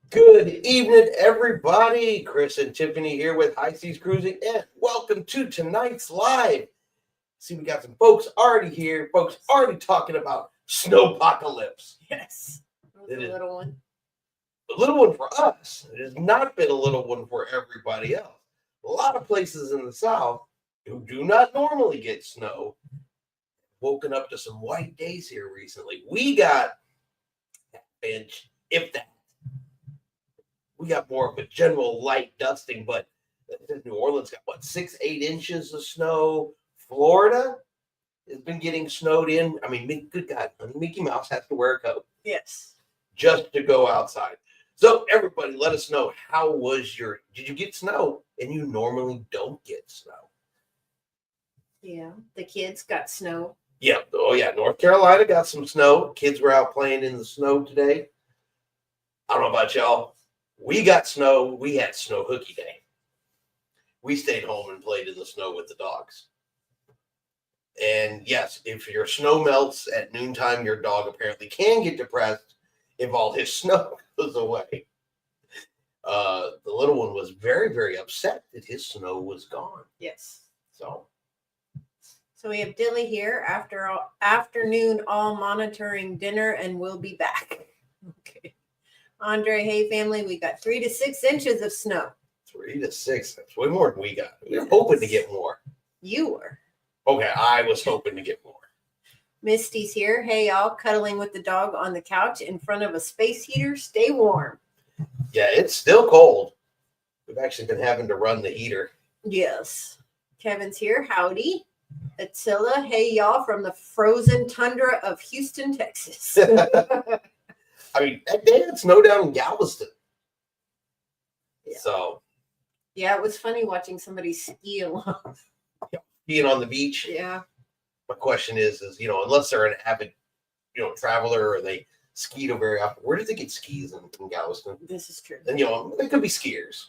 Good evening, everybody. Chris and Tiffany here with High Seas Cruising, and welcome to tonight's live. See, we got some folks already here, folks already talking about snowpocalypse. Yes. It The is little one. a little one for us. It has not been a little one for everybody else. A lot of places in the South who do not normally get snow woken up to some white days here recently. We got an inch, if that. We got more of a general light dusting, but New Orleans got what 6, 8 inches of snow. Florida has been getting snowed in. I mean, good God, Mickey Mouse has to wear a coat Yes. just to go outside. So everybody, let us know, how was your? Did you get snow? And you normally don't get snow. Yeah. The kids got snow. Yeah. Oh yeah. North Carolina got some snow. Kids were out playing in the snow today. I don't know about y'all. We got snow. We had snow hooky day. We stayed home and played in the snow with the dogs. And yes, if your snow melts at noontime, your dog apparently can get depressed if all his snow goes away. The little one was very, very upset that his snow was gone. Yes. So we have Dilly here afternoon all monitoring dinner, and we'll be back. Okay. Andre, hey family, we got 3 to 6 inches of snow. 3 to 6. That's way more than we got. We were hoping to get more. You were. Okay, I was hoping to get more. Misty's here. Hey y'all, cuddling with the dog on the couch in front of a space heater. Stay warm. Yeah, it's still cold. We've actually been having to run the heater. Yes. Kevin's here. Howdy. Attila, hey y'all from the frozen tundra of Houston, Texas. I mean, they had snow down in Galveston. Yeah. So Yeah, it was funny watching somebody ski along. being on the beach. Yeah. My question is unless they're an avid, traveler or they ski to very often, where do they get skis in Galveston? This is true. And they could be skiers,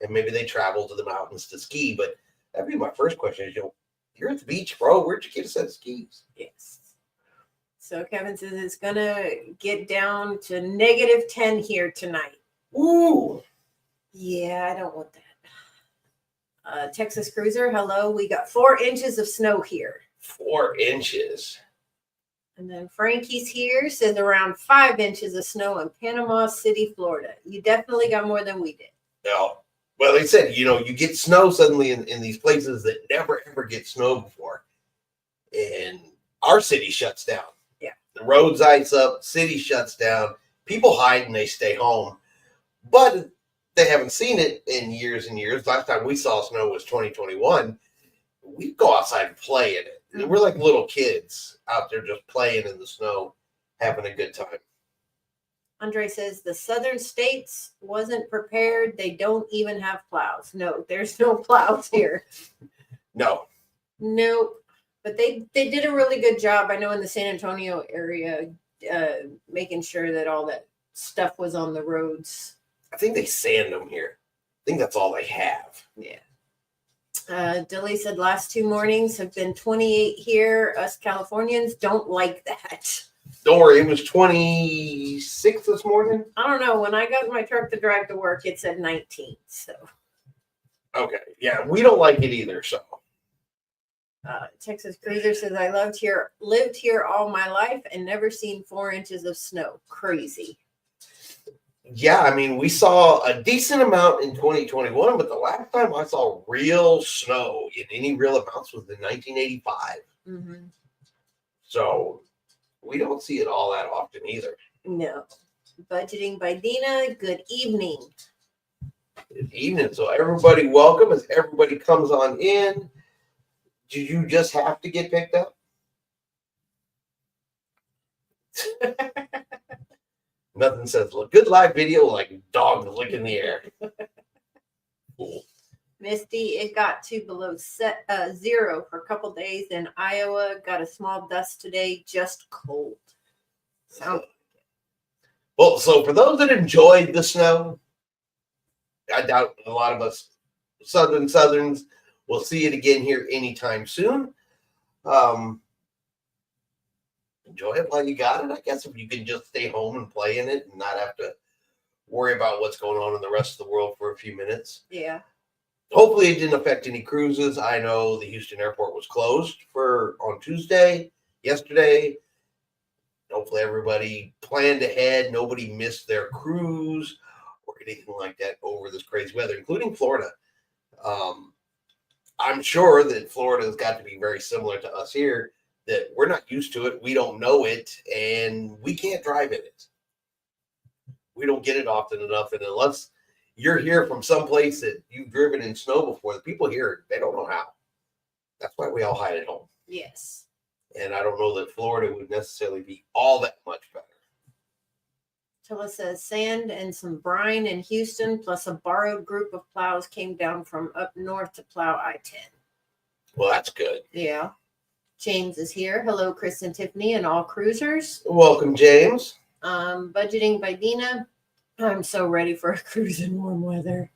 and maybe they travel to the mountains to ski. But that'd be my first question: is you're at the beach, bro. Where'd you get a set of skis? Yes. So Kevin says it's gonna get down to -10 here tonight. Ooh. Yeah, I don't want that. Texas Cruiser, hello. We got 4 inches of snow here. 4 inches. And then Frankie's here, says around 5 inches of snow in Panama City, Florida. You definitely got more than we did. No. Well, they said, you get snow suddenly in these places that never, ever get snow before. And our city shuts down. Yeah. The roads ice up, city shuts down. People hide and they stay home. But they haven't seen it in years and years. Last time we saw snow was 2021. We'd go outside and play in it. And we're like little kids out there just playing in the snow, having a good time. Andre says the southern states wasn't prepared. They don't even have plows. No, there's no plows here. No. Nope. But they did a really good job, I know, in the San Antonio area, making sure that all that stuff was on the roads. I think they sand them here. I think that's all they have. Yeah. Dilly said last 2 mornings have been 28 here. Us Californians don't like that. Don't worry, it was 26 this morning. I don't know. When I got in my truck to drive to work, it said 19. So. Okay. Yeah, we don't like it either. So. Texas Cruiser says I lived here all my life and never seen 4 inches of snow. Crazy. Yeah, I mean, we saw a decent amount in 2021, but the last time I saw real snow in any real amounts was in 1985. Mm-hmm. So we don't see it all that often either. No. Budgeting by Dina. Good evening. Good evening. So everybody, welcome as everybody comes on in. Did you just have to get picked up? Nothing says good live video like dog lick in the air. Cool. Misty, it got to below 0 for a couple days in Iowa. Got a small dust today, just cold. Well, so for those that enjoyed the snow, I doubt a lot of us Southerns will see it again here anytime soon. Enjoy it while you got it. I guess if you can just stay home and play in it and not have to worry about what's going on in the rest of the world for a few minutes. Yeah. Hopefully it didn't affect any cruises. I know the Houston airport was closed on Tuesday, yesterday. Hopefully everybody planned ahead. Nobody missed their cruise or anything like that over this crazy weather, including Florida. I'm sure that Florida has got to be very similar to us here, that we're not used to it. We don't know it, and we can't drive in it. We don't get it often enough. And unless you're here from someplace that you've driven in snow before, the people here, they don't know how. That's why we all hide at home. Yes. And I don't know that Florida would necessarily be all that much better. Tilla says sand and some brine in Houston, plus a borrowed group of plows came down from up north to plow I-10. Well, that's good. Yeah. James is here. Hello, Chris and Tiffany and all cruisers. Welcome, James. Budgeting by Dina. I'm so ready for a cruise in warm weather.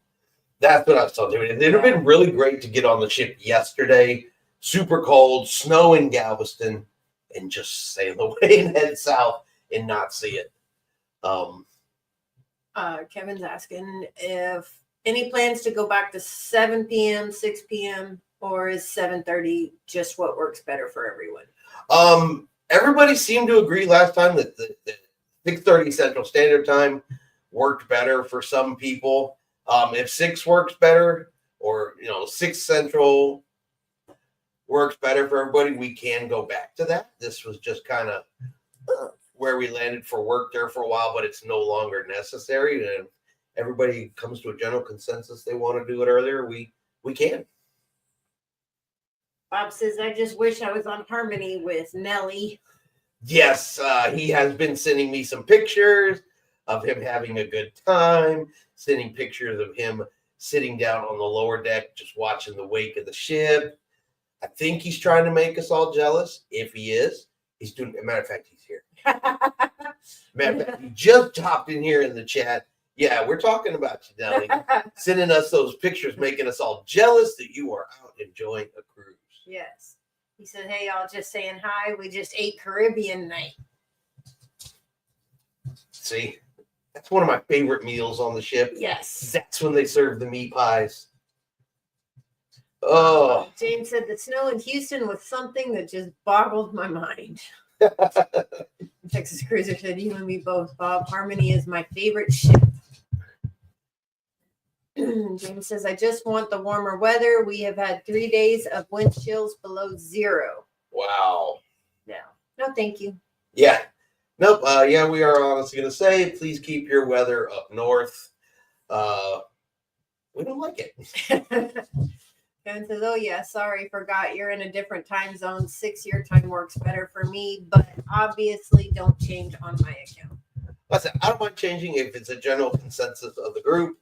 That's what I was telling you. It would have been really great to get on the ship yesterday. Super cold, snow in Galveston, and just sail away and head south and not see it. Kevin's asking if any plans to go back to 7 p.m., 6 p.m., or is 7:30 just what works better for everyone? Everybody seemed to agree last time that the 6:30 Central Standard Time worked better for some people. If 6 works better, or 6 Central works better for everybody, we can go back to that. This was just kind of where we landed for work there for a while, but it's no longer necessary. And if everybody comes to a general consensus they want to do it earlier, we can. Bob says, I just wish I was on Harmony with Nellie. Yes, he has been sending me some pictures of him having a good time, sending pictures of him sitting down on the lower deck, just watching the wake of the ship. I think he's trying to make us all jealous. If he is, he's doing. As a matter of fact, he's here. Matter of fact, he just hopped in here in the chat. Yeah, we're talking about you, Nelly. Sending us those pictures, making us all jealous that you are out enjoying a cruise. Yes. He said, hey, y'all, just saying hi. We just ate Caribbean night. See, that's one of my favorite meals on the ship. Yes. That's when they serve the meat pies. Oh. James said the snow in Houston was something that just boggled my mind. Texas Cruiser said, you and me both, Bob. Harmony is my favorite ship. James says, I just want the warmer weather. We have had 3 days of wind chills below 0. Wow. No. No, thank you. Yeah. Nope. Yeah, we are honestly going to say, please keep your weather up north. We don't like it. Kevin says, oh, yeah, sorry, forgot you're in a different time zone. 6-year time works better for me, but obviously don't change on my account. Listen, I don't mind changing if it's a general consensus of the group.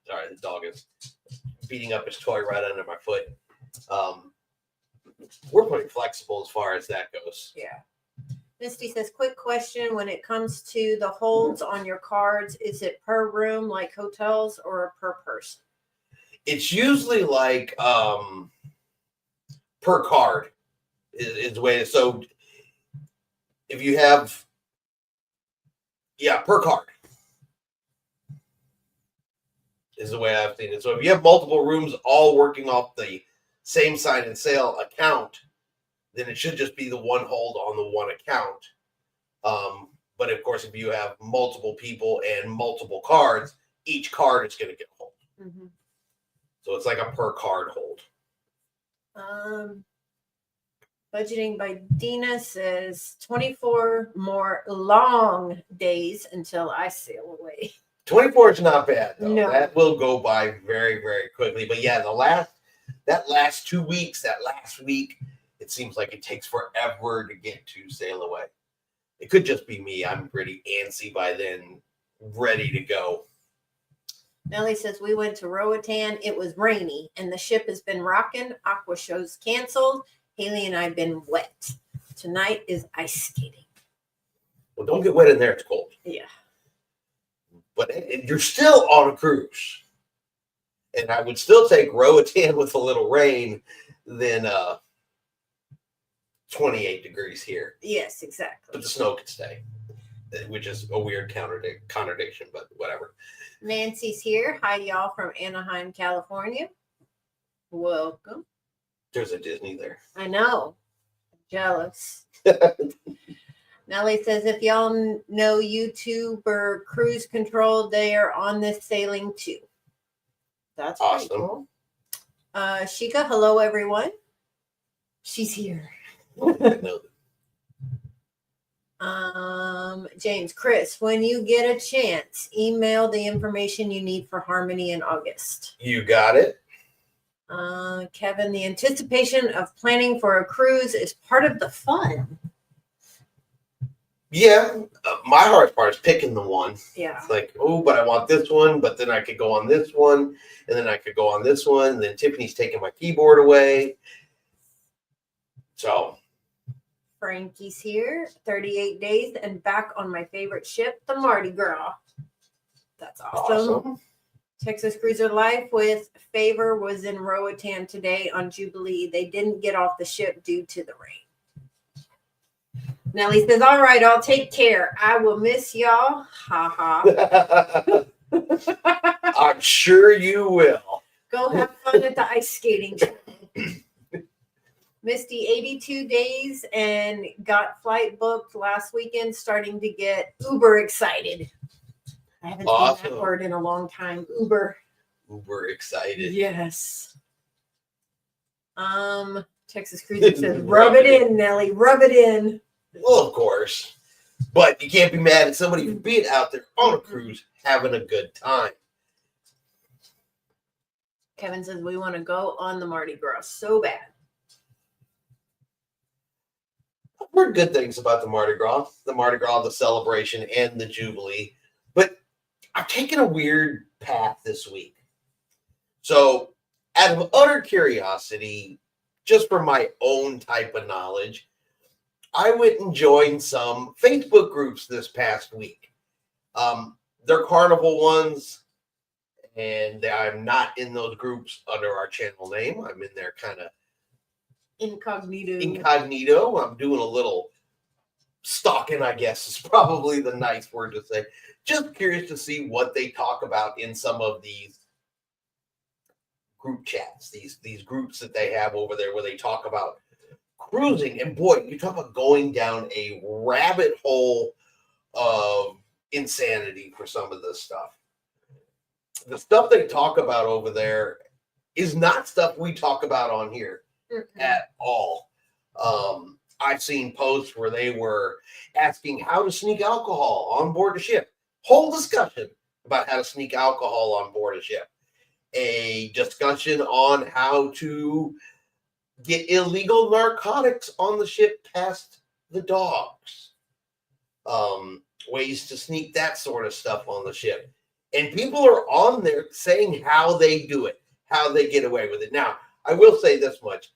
Sorry, the dog is beating up his toy right under my foot. We're pretty flexible as far as that goes. Yeah. Misty says, quick question. When it comes to the holds on your cards, is it per room like hotels or per person? It's usually like per card is the way. So if you have, per card is the way I've seen it. So if you have multiple rooms all working off the same sign and sale account, then it should just be the one hold on the one account. But of course, if you have multiple people and multiple cards, each card is going to get a hold. Mm-hmm. So it's like a per card hold. Budgeting by Dina says 24 more long days until I sail away. 24 is not bad, though. No. That will go by very, very quickly. But yeah, that last 2 weeks, that last week, it seems like it takes forever to get to sail away. It could just be me. I'm pretty antsy by then, ready to go. Nellie says, we went to Roatan. It was rainy, and the ship has been rocking. Aqua shows canceled. Haley and I have been wet. Tonight is ice skating. Well, don't get wet in there. It's cold. Yeah. But you're still on a cruise. And I would still take Roatan with a little rain than 28 degrees here. Yes, exactly. But the snow could stay. which is a weird contradiction, but whatever. Nancy's here. Hi, y'all from Anaheim, California. Welcome. There's a Disney there. I know. Jealous. Nellie says, if y'all know YouTuber Cruise Control, they are on this sailing too. That's awesome. Pretty cool. Shika, hello everyone. She's here. James, Chris, when you get a chance, email the information you need for Harmony in August. You got it. Kevin, the anticipation of planning for a cruise is part of the fun. Yeah, my hardest part is picking the one. Yeah. It's like, oh, but I want this one, but then I could go on this one, and then I could go on this one, and then Tiffany's taking my keyboard away. So. Frankie's here, 38 days and back on my favorite ship, the Mardi Gras. That's awesome. Texas Cruiser Life with Favor was in Roatan today on Jubilee. They didn't get off the ship due to the rain. Nellie says, all right, I'll take care. I will miss y'all. Ha ha. I'm sure you will. Go have fun at the ice skating. Misty, 82 days and got flight booked last weekend, starting to get uber excited. I haven't seen that word in a long time. Uber excited. Yes. Texas Cruiser says, rub it in, Nellie. Rub it in. Well, of course. But you can't be mad at somebody for being out there on a cruise having a good time. Kevin says, we want to go on the Mardi Gras so bad. I've heard good things about the Mardi Gras, the celebration, and the Jubilee. But I've taken a weird path this week. So, out of utter curiosity, just for my own type of knowledge, I went and joined some Facebook groups this past week. They're carnival ones, and I'm not in those groups under our channel name. I'm in there kind of incognito. I'm doing a little stalking, I guess is probably the nice word to say. Just curious to see what they talk about in some of these group chats, these groups that they have over there where they talk about cruising. And boy, you talk about going down a rabbit hole of insanity for some of this stuff. The stuff they talk about over there is not stuff we talk about on here at all. I've seen posts where they were asking how to sneak alcohol on board the ship. Whole discussion about how to sneak alcohol on board a ship. A discussion on how to get illegal narcotics on the ship past the dogs. Ways to sneak that sort of stuff on the ship. And people are on there saying how they do it, how they get away with it. Now, I will say this much.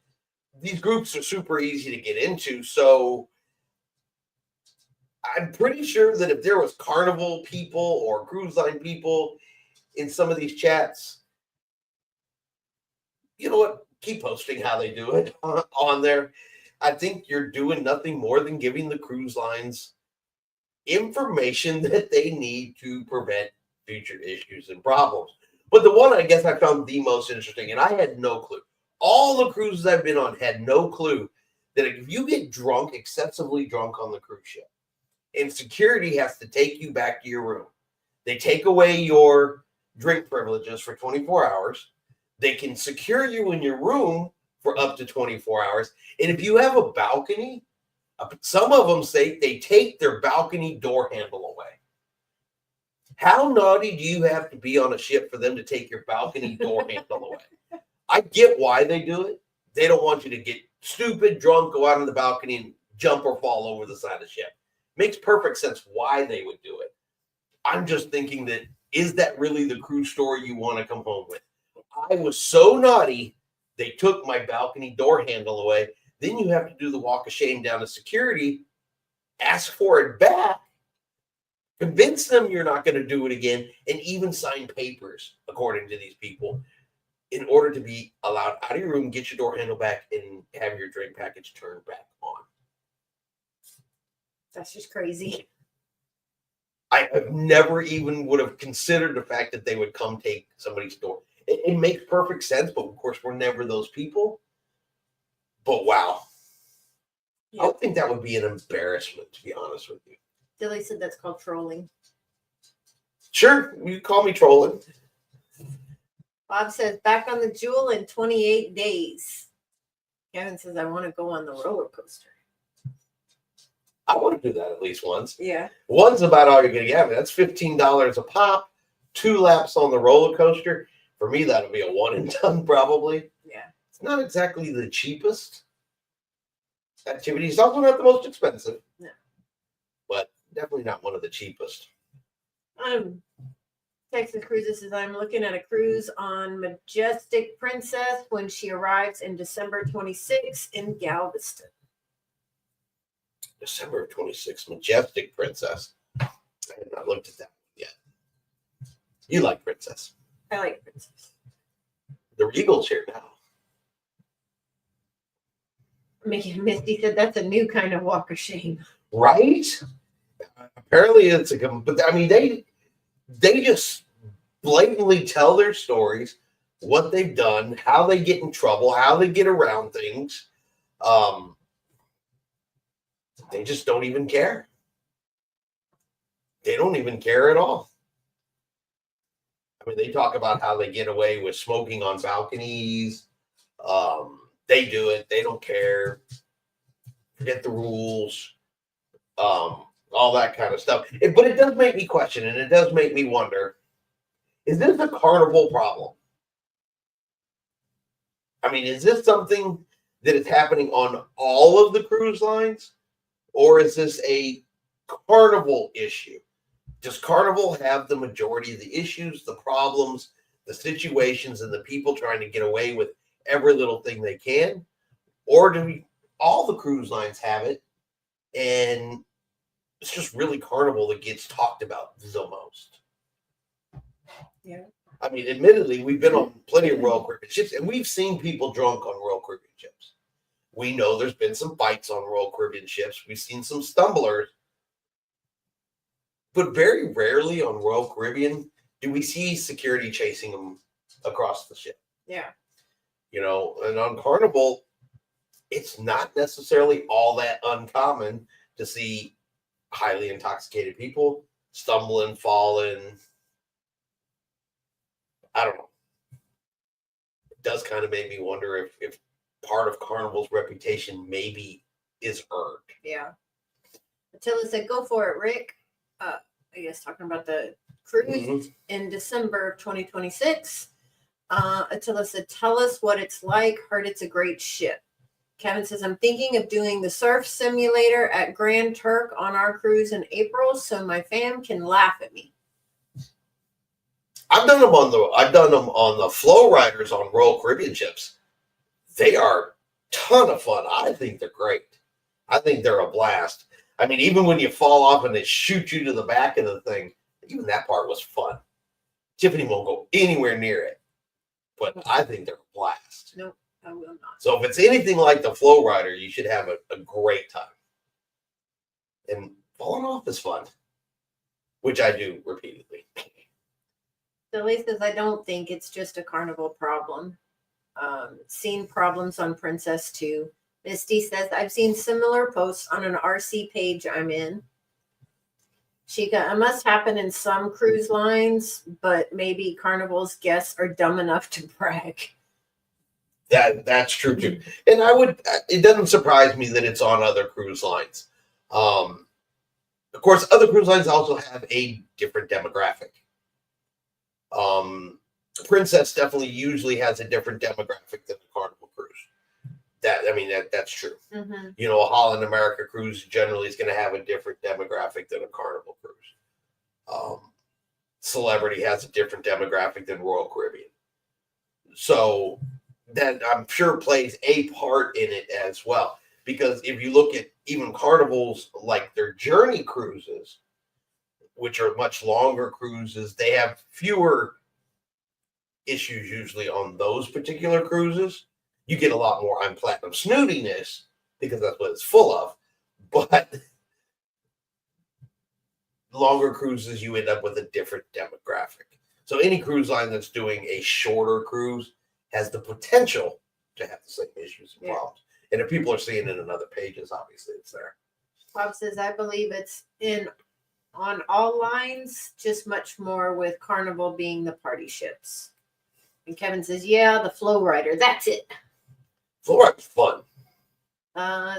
These groups are super easy to get into, so I'm pretty sure that if there was carnival people or cruise line people in some of these chats, you know what? Keep posting how they do it on there. I think you're doing nothing more than giving the cruise lines information that they need to prevent future issues and problems. But the one I guess I found the most interesting, and I had no clue. All the cruises I've been on had no clue that if you get drunk, excessively drunk on the cruise ship, and security has to take you back to your room, they take away your drink privileges for 24 hours. They can secure you in your room for up to 24 hours. And if you have a balcony, some of them say they take their balcony door handle away. How naughty do you have to be on a ship for them to take your balcony door handle away? I get why they do it. They don't want you to get stupid, drunk, go out on the balcony and jump or fall over the side of the ship. Makes perfect sense why they would do it. I'm just thinking that, is that really the cruise story you want to come home with? I was so naughty, they took my balcony door handle away. Then you have to do the walk of shame down to security, ask for it back, convince them you're not going to do it again, and even sign papers, according to these people, in order to be allowed out of your room, get your door handle back, and have your drink package turned back on. That's just crazy. I've never even would have considered the fact that they would come take somebody's door. It makes perfect sense, but of course we're never those people. But wow. Yeah. I would think that would be an embarrassment, to be honest with you. Dilly said that's called trolling. Sure, you call me trolling. Bob says back on the Jewel in 28 days. Kevin says I want to go on the roller coaster. I want to do that at least once. Yeah. One's about all you're going to get. That's $15 a pop, 2 laps on the roller coaster. For me, that'll be a one and done probably. Yeah. It's not exactly the cheapest activity. It's also not the most expensive. No. But definitely not one of the cheapest. Texas Cruises says I'm looking at a cruise on Majestic Princess when she arrives in December 26 in Galveston. December of 26, Majestic Princess. I have not looked at that yet. You like Princess. I like Princess. The Regal's here now. Misty said that's a new kind of walk of shame. Right? Apparently it's but I mean, they just blatantly tell their stories, what they've done, how they get in trouble, how they get around things. They just don't even care. They don't even care at all. I mean, they talk about how they get away with smoking on balconies. They do it. They don't care. Forget the rules. All that kind of stuff. But it does make me question, and it does make me wonder, is this a Carnival problem? I mean, is this something that is happening on all of the cruise lines? Or is this a Carnival issue? Does Carnival have the majority of the issues, the problems, the situations, and the people trying to get away with every little thing they can? Or do all the cruise lines have it, and it's just really Carnival that gets talked about the most? Yeah. I mean, admittedly, we've been on plenty of Royal Caribbean ships, and we've seen people drunk on Royal Caribbean ships. We know there's been some fights on Royal Caribbean ships. We've seen some stumblers. But very rarely on Royal Caribbean do we see security chasing them across the ship. Yeah. You know, and on Carnival, it's not necessarily all that uncommon to see highly intoxicated people stumbling, falling. I don't know. It does kind of make me wonder if part of Carnival's reputation maybe is earned. Yeah. Attila said, go for it, Rick. I guess talking about the cruise in December of 2026. Attila said, tell us what it's like. Heard it's a great ship. Kevin says, I'm thinking of doing the surf simulator at Grand Turk on our cruise in April so my fam can laugh at me. I've done them on the flow riders on Royal Caribbean ships. They are a ton of fun. I think they're great. I think they're a blast. I mean, even when you fall off and they shoot you to the back of the thing, even that part was fun. Tiffany won't go anywhere near it, but I think they're a blast. Nope, I will not. So if it's anything like the flow rider, you should have a great time. And falling off is fun, which I do repeatedly. Billy says, I don't think it's just a Carnival problem. Seen problems on Princess too. Misty says, I've seen similar posts on an RC page I'm in. Chica, it must happen in some cruise lines, but maybe Carnival's guests are dumb enough to brag. That's true too. And it doesn't surprise me that it's on other cruise lines. Of course, other cruise lines also have a different demographic. Princess definitely usually has a different demographic than a Carnival cruise. That's true. Mm-hmm. You know, a Holland America cruise generally is going to have a different demographic than a Carnival cruise. Celebrity has a different demographic than Royal Caribbean. So that I'm sure plays a part in it as well. Because if you look at even Carnivals, like their Journey cruises, which are much longer cruises, they have fewer issues usually on those particular cruises. You get a lot more I'm Platinum snootiness because that's what it's full of. But longer cruises, you end up with a different demographic. So any cruise line that's doing a shorter cruise has the potential to have the same issues and problems. And if people are seeing it in other pages, obviously it's there. Bob says, I believe it's on all lines, just much more with Carnival being the party ships. And Kevin says, yeah, the Flow Rider. That's it. Flow Rider's fun.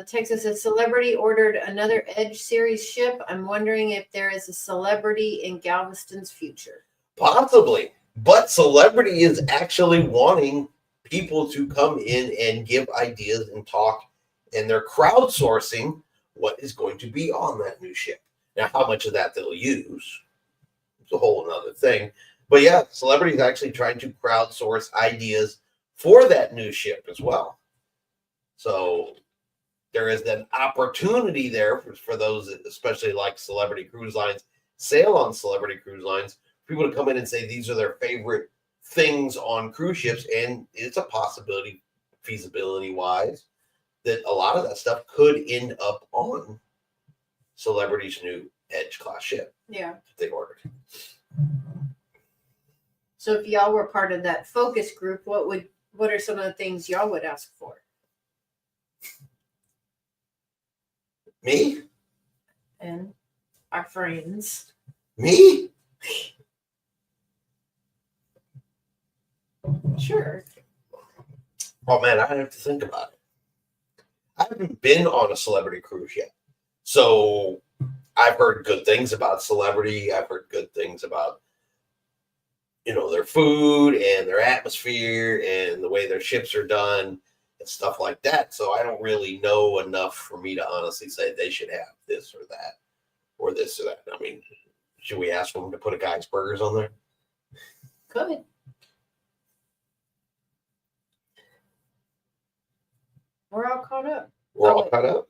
Texas says, Celebrity ordered another Edge series ship. I'm wondering if there is a Celebrity in Galveston's future. Possibly. But Celebrity is actually wanting people to come in and give ideas and talk. And they're crowdsourcing what is going to be on that new ship. Now, how much of that they'll use, it's a whole another thing. But yeah, Celebrity is actually trying to crowdsource ideas for that new ship as well. So there is an opportunity there for those, especially like Celebrity Cruise Lines, sail on Celebrity Cruise Lines, people to come in and say these are their favorite things on cruise ships. And it's a possibility, feasibility-wise, that a lot of that stuff could end up on Celebrity's new Edge class ship. Yeah. That they ordered. So if y'all were part of that focus group, what are some of the things y'all would ask for? Me? And our friends. Me? Sure. Oh man, I have to think about it. I haven't been on a Celebrity cruise yet. So I've heard good things about Celebrity. I've heard good things about, their food and their atmosphere and the way their ships are done and stuff like that. So I don't really know enough for me to honestly say they should have this or that or this or that. I mean, should we ask them to put a Guy's Burgers on there? Could. We're all caught up. We're all caught up.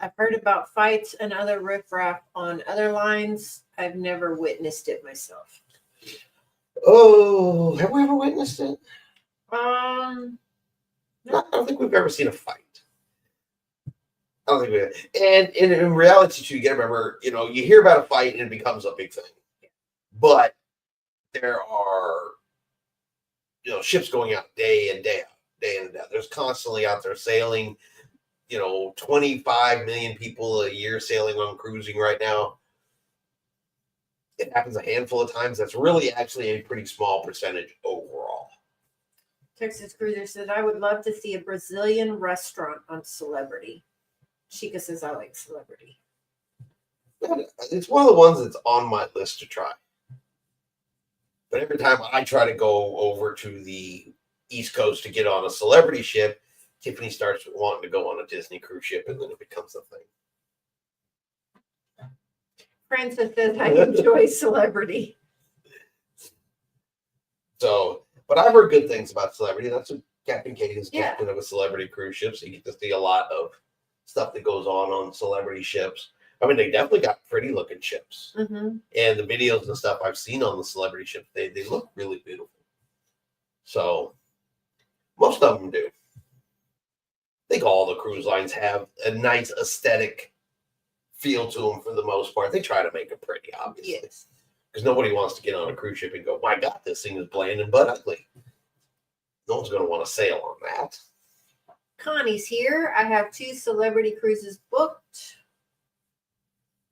I've heard about fights and other riffraff on other lines. I've never witnessed it myself. Oh, have we ever witnessed it? No. I don't think we've ever seen a fight. I don't think we have. And in reality, too, you got to remember, you hear about a fight and it becomes a big thing. But there are, ships going out day in, day out, day in and day out. There's constantly out there sailing, 25 million people a year sailing on cruising right now. It happens a handful of times. That's really actually a pretty small percentage overall. Texas Cruiser says, I would love to see a Brazilian restaurant on Celebrity. Chica says, I like Celebrity. It's one of the ones that's on my list to try. But every time I try to go over to the East Coast to get on a Celebrity ship, Tiffany starts wanting to go on a Disney cruise ship, and then it becomes a thing. Francis says, I enjoy Celebrity. So, but I've heard good things about Celebrity. That's what Captain Kate is Yeah. captain of a Celebrity cruise ship, so you get to see a lot of stuff that goes on Celebrity ships. I mean, they definitely got pretty looking ships. Mm-hmm. And the videos and stuff I've seen on the Celebrity ship, they look really beautiful. So, most of them do. I think all the cruise lines have a nice aesthetic feel to them for the most part. They try to make it pretty, obviously. Yes. Because nobody wants to get on a cruise ship and go, my God, this thing is bland and butt ugly. No one's going to want to sail on that. Connie's here. I have 2 Celebrity cruises booked.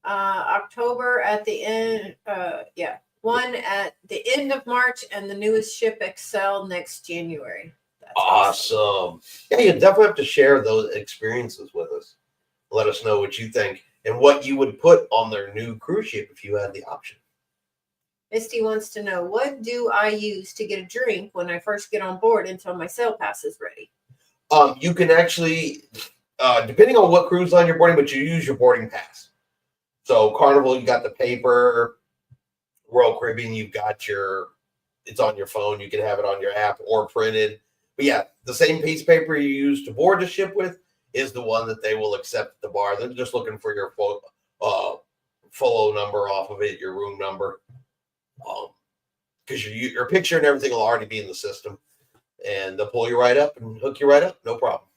October at the end. One at the end of March and the newest ship Excel next January. That's Awesome. Yeah, you definitely have to share those experiences with us. Let us know what you think and what you would put on their new cruise ship if you had the option. Misty wants to know, what do I use to get a drink when I first get on board until my sail pass is ready? You can actually, depending on what cruise line you're boarding, but you use your boarding pass. So Carnival, you got the paper. Royal Caribbean, you've got it's on your phone. You can have it on your app or printed. But yeah, the same piece of paper you use to board the ship with is the one that they will accept at the bar. They're just looking for your follow number off of it, your room number. Because your picture and everything will already be in the system. And they'll pull you right up and hook you right up. No problem.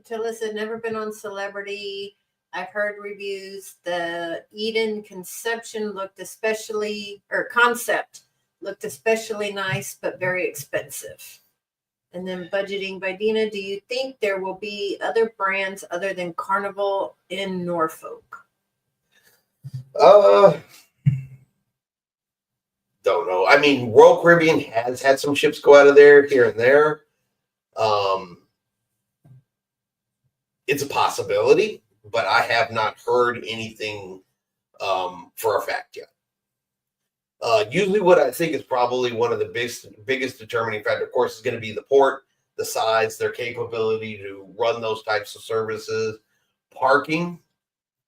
Tillis had never been on Celebrity. I've heard reviews. The Eden conception looked especially, or concept looked especially nice, but very expensive. And then budgeting by Dina. Do you think there will be other brands other than Carnival in Norfolk? Don't know. I mean, Royal Caribbean has had some ships go out of there here and there. It's a possibility, but I have not heard anything for a fact yet. Usually what I think is probably one of the biggest determining factor, of course, is going to be the port, the size, their capability to run those types of services. Parking.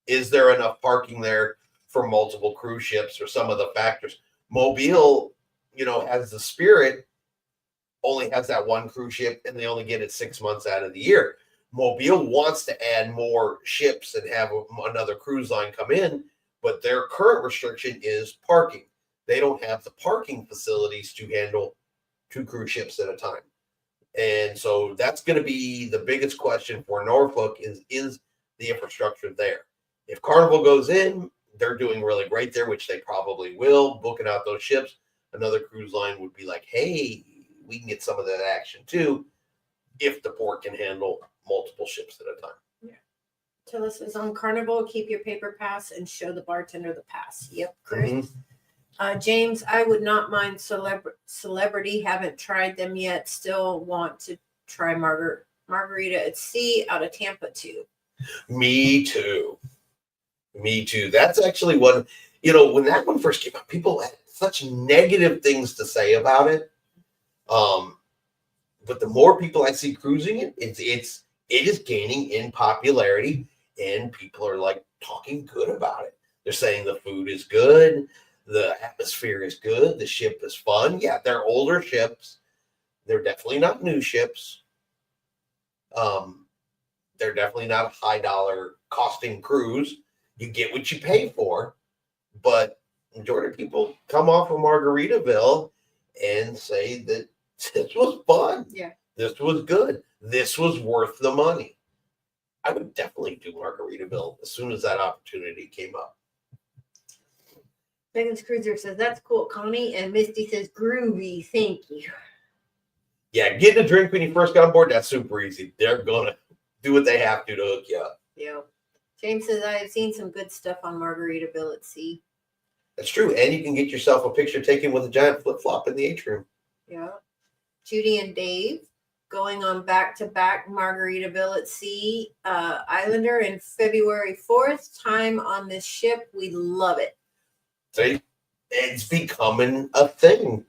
Is there enough parking there for multiple cruise ships, or some of the factors? Mobile, has the Spirit, only has that one cruise ship, and they only get it 6 months out of the year. Mobile wants to add more ships and have another cruise line come in, but their current restriction is parking. They don't have the parking facilities to handle 2 cruise ships at a time. And so that's going to be the biggest question for Norfolk is the infrastructure there. If Carnival goes in, they're doing really great there, which they probably will, booking out those ships. Another cruise line would be like, hey, we can get some of that action too, if the port can handle multiple ships at a time. Yeah. Tillis is on Carnival. Keep your paper pass and show the bartender the pass. Yep, correct. Mm-hmm. James, I would not mind Celebrity. Haven't tried them yet. Still want to try Margarita at Sea out of Tampa too. Me too. That's actually one, when that one first came out, people had such negative things to say about it. But the more people I see cruising it, it is gaining in popularity, and people are like talking good about it. They're saying the food is good, the atmosphere is good, the ship is fun. Yeah, they're older ships. They're definitely not new ships. They're definitely not a high dollar costing cruise. You get what you pay for, but majority of people come off of Margaritaville and say that this was fun. Yeah. This was good. This was worth the money. I would definitely do Margaritaville as soon as that opportunity came up. Megan's Cruiser says, that's cool, Connie. And Misty says, groovy. Thank you. Yeah, getting a drink when you first got on board, that's super easy. They're going to do what they have to hook you up. Yeah. James says, I have seen some good stuff on Margaritaville at Sea. That's true. And you can get yourself a picture taken with a giant flip-flop in the atrium. Yeah. Judy and Dave going on back-to-back Margaritaville at Sea Islander in February 4th. Time on this ship. We love it. See? It's becoming a thing,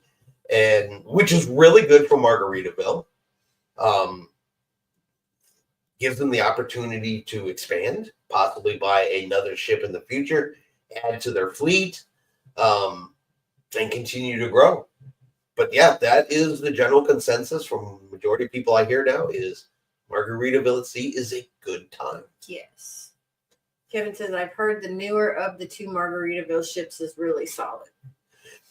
and which is really good for Margaritaville. Gives them the opportunity to expand, possibly buy another ship in the future, add to their fleet, and continue to grow. But yeah, that is the general consensus from the majority of people I hear now is Margaritaville at Sea is a good time. Yes. Kevin says, I've heard the newer of the 2 Margaritaville ships is really solid.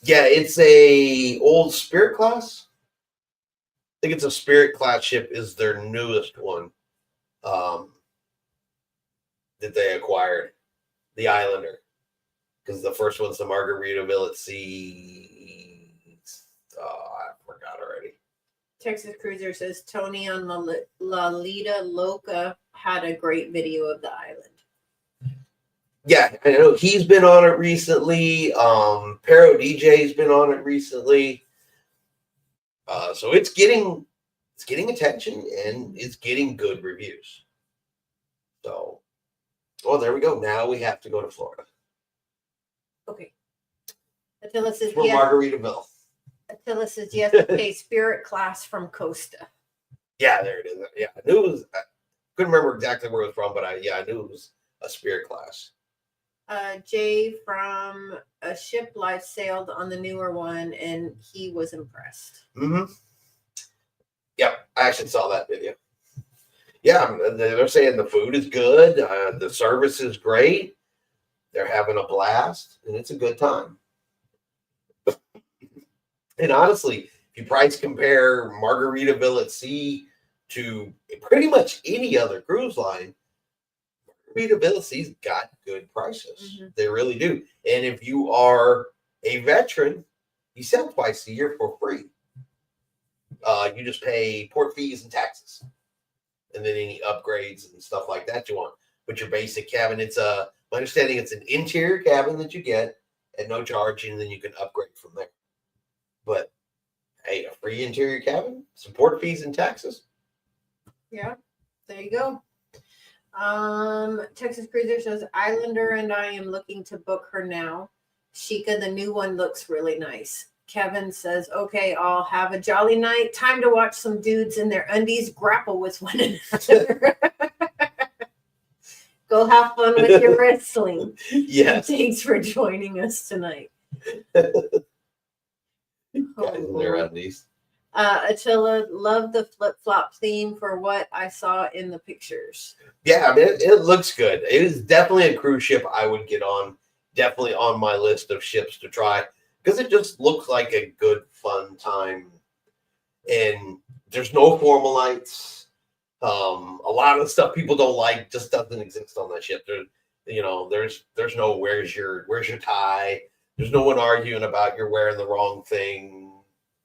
Yeah, it's a old Spirit class. I think it's a Spirit class ship is their newest one. That they acquired, the Islander, because the first one's the Margaritaville at Sea. I forgot already. Texas Cruiser says Tony on Lalita Loca had a great video of the island. Yeah, I know he's been on it recently. Pero DJ's been on it recently. So it's getting attention and it's getting good reviews. So, there we go. Now we have to go to Florida. Okay. Attila says For yes. Margaritaville. Attila says yes. Okay, Spirit class from Costa. Yeah, there it is. Yeah, I knew it was. I couldn't remember exactly where it was from, but I knew it was a Spirit class. Jay from a ship life sailed on the newer one, and he was impressed. Mm-hmm. Yep, I actually saw that video. Yeah, they're saying the food is good, the service is great, they're having a blast, and it's a good time. And honestly, if you price compare Margaritaville at Sea to pretty much any other cruise line, Margaritaville's got good prices. Mhm. They really do. And if you are a veteran, you sell twice a year for free. You just pay port fees and taxes, and then any upgrades and stuff like that you want. But your basic cabin, my understanding, it's an interior cabin that you get at no charge, and then you can upgrade from there. But hey, a free interior cabin, some port fees and taxes. Yeah, there you go. Texas Cruiser says Islander and I am looking to book her now. Sheikah, the new one, looks really nice. Kevin says, okay, I'll have a jolly night. Time to watch some dudes in their undies grapple with one another. Go have fun with your wrestling. Yes. Thanks for joining us tonight. Guys in their undies. Attila, love the flip-flop theme for what I saw in the pictures. Yeah, I mean, it looks good. It is definitely a cruise ship I would get on. Definitely on my list of ships to try because it just looks like a good, fun time. And there's no formal lights. A lot of the stuff people don't like just doesn't exist on that ship. There's no where's your tie. There's no one arguing about you're wearing the wrong thing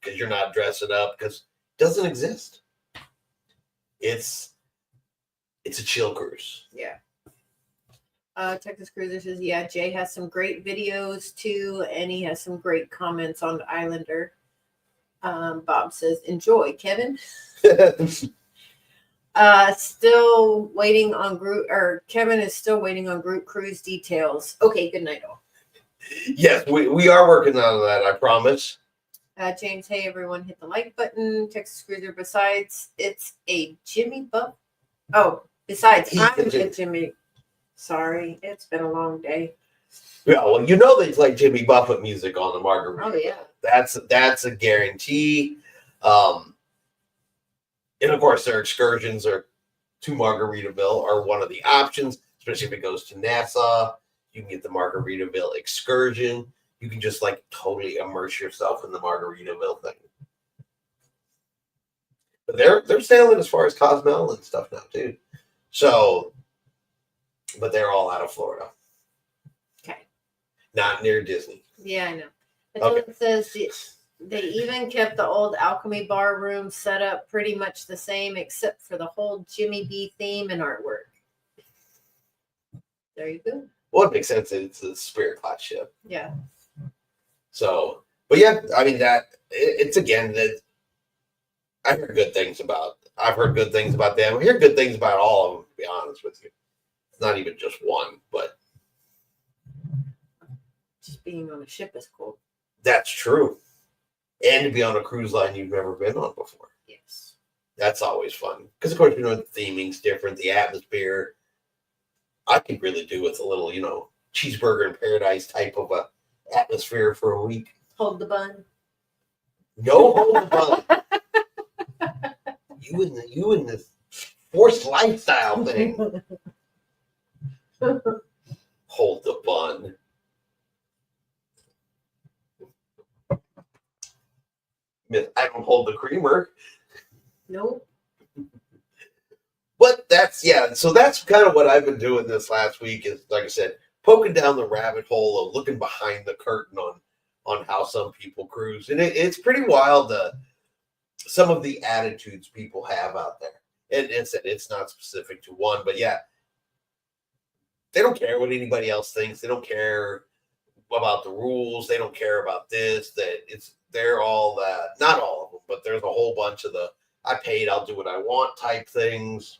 because you're not dressing up because it doesn't exist. It's a chill cruise. Yeah. Texas Cruiser says, yeah, Jay has some great videos too, and he has some great comments on the Islander. Bob says, enjoy, Kevin. Still waiting on Kevin is still waiting on group cruise details. Okay, good night all. Yes, we are working on that, I promise. James, hey everyone, hit the like button. Texas Cruiser, besides it's a Jimmy Buff. Oh, besides I'm a Jimmy. Sorry, it's been a long day. Yeah, well, they play Jimmy Buffett music on the Margarita. Oh yeah, that's a guarantee. And of course, their excursions are to Margaritaville are one of the options, especially if it goes to Nassau. You can get the Margaritaville excursion. You can just totally immerse yourself in the Margaritaville thing. But they're sailing as far as Cozumel and stuff now too. So, but they're all out of Florida. Okay. Not near Disney. Yeah, I know. It says they even kept the old Alchemy bar room set up pretty much the same, except for the whole Jimmy B theme and artwork. There you go. Well, it makes sense. It's a Spirit class ship. Yeah. So, but yeah, I mean it's again that I've heard good things about them. I hear good things about all of them, to be honest with you. It's not even just one, but just being on a ship is cool. That's true. And to be on a cruise line you've never been on before. Yes. That's always fun. Because of course, the theming's different, the atmosphere. I could really do with a little, cheeseburger in paradise type of a atmosphere for a week. Hold the bun. No hold the bun. You in this forced lifestyle thing. Hold the bun. I don't hold the creamer. Nope. But so that's kind of what I've been doing this last week is, like I said, poking down the rabbit hole of looking behind the curtain on how some people cruise. And it's pretty wild, some of the attitudes people have out there. And it's not specific to one, but yeah, they don't care what anybody else thinks. They don't care about the rules. They don't care about this, they're all that, not all of them, but there's a whole bunch of I paid, I'll do what I want type things.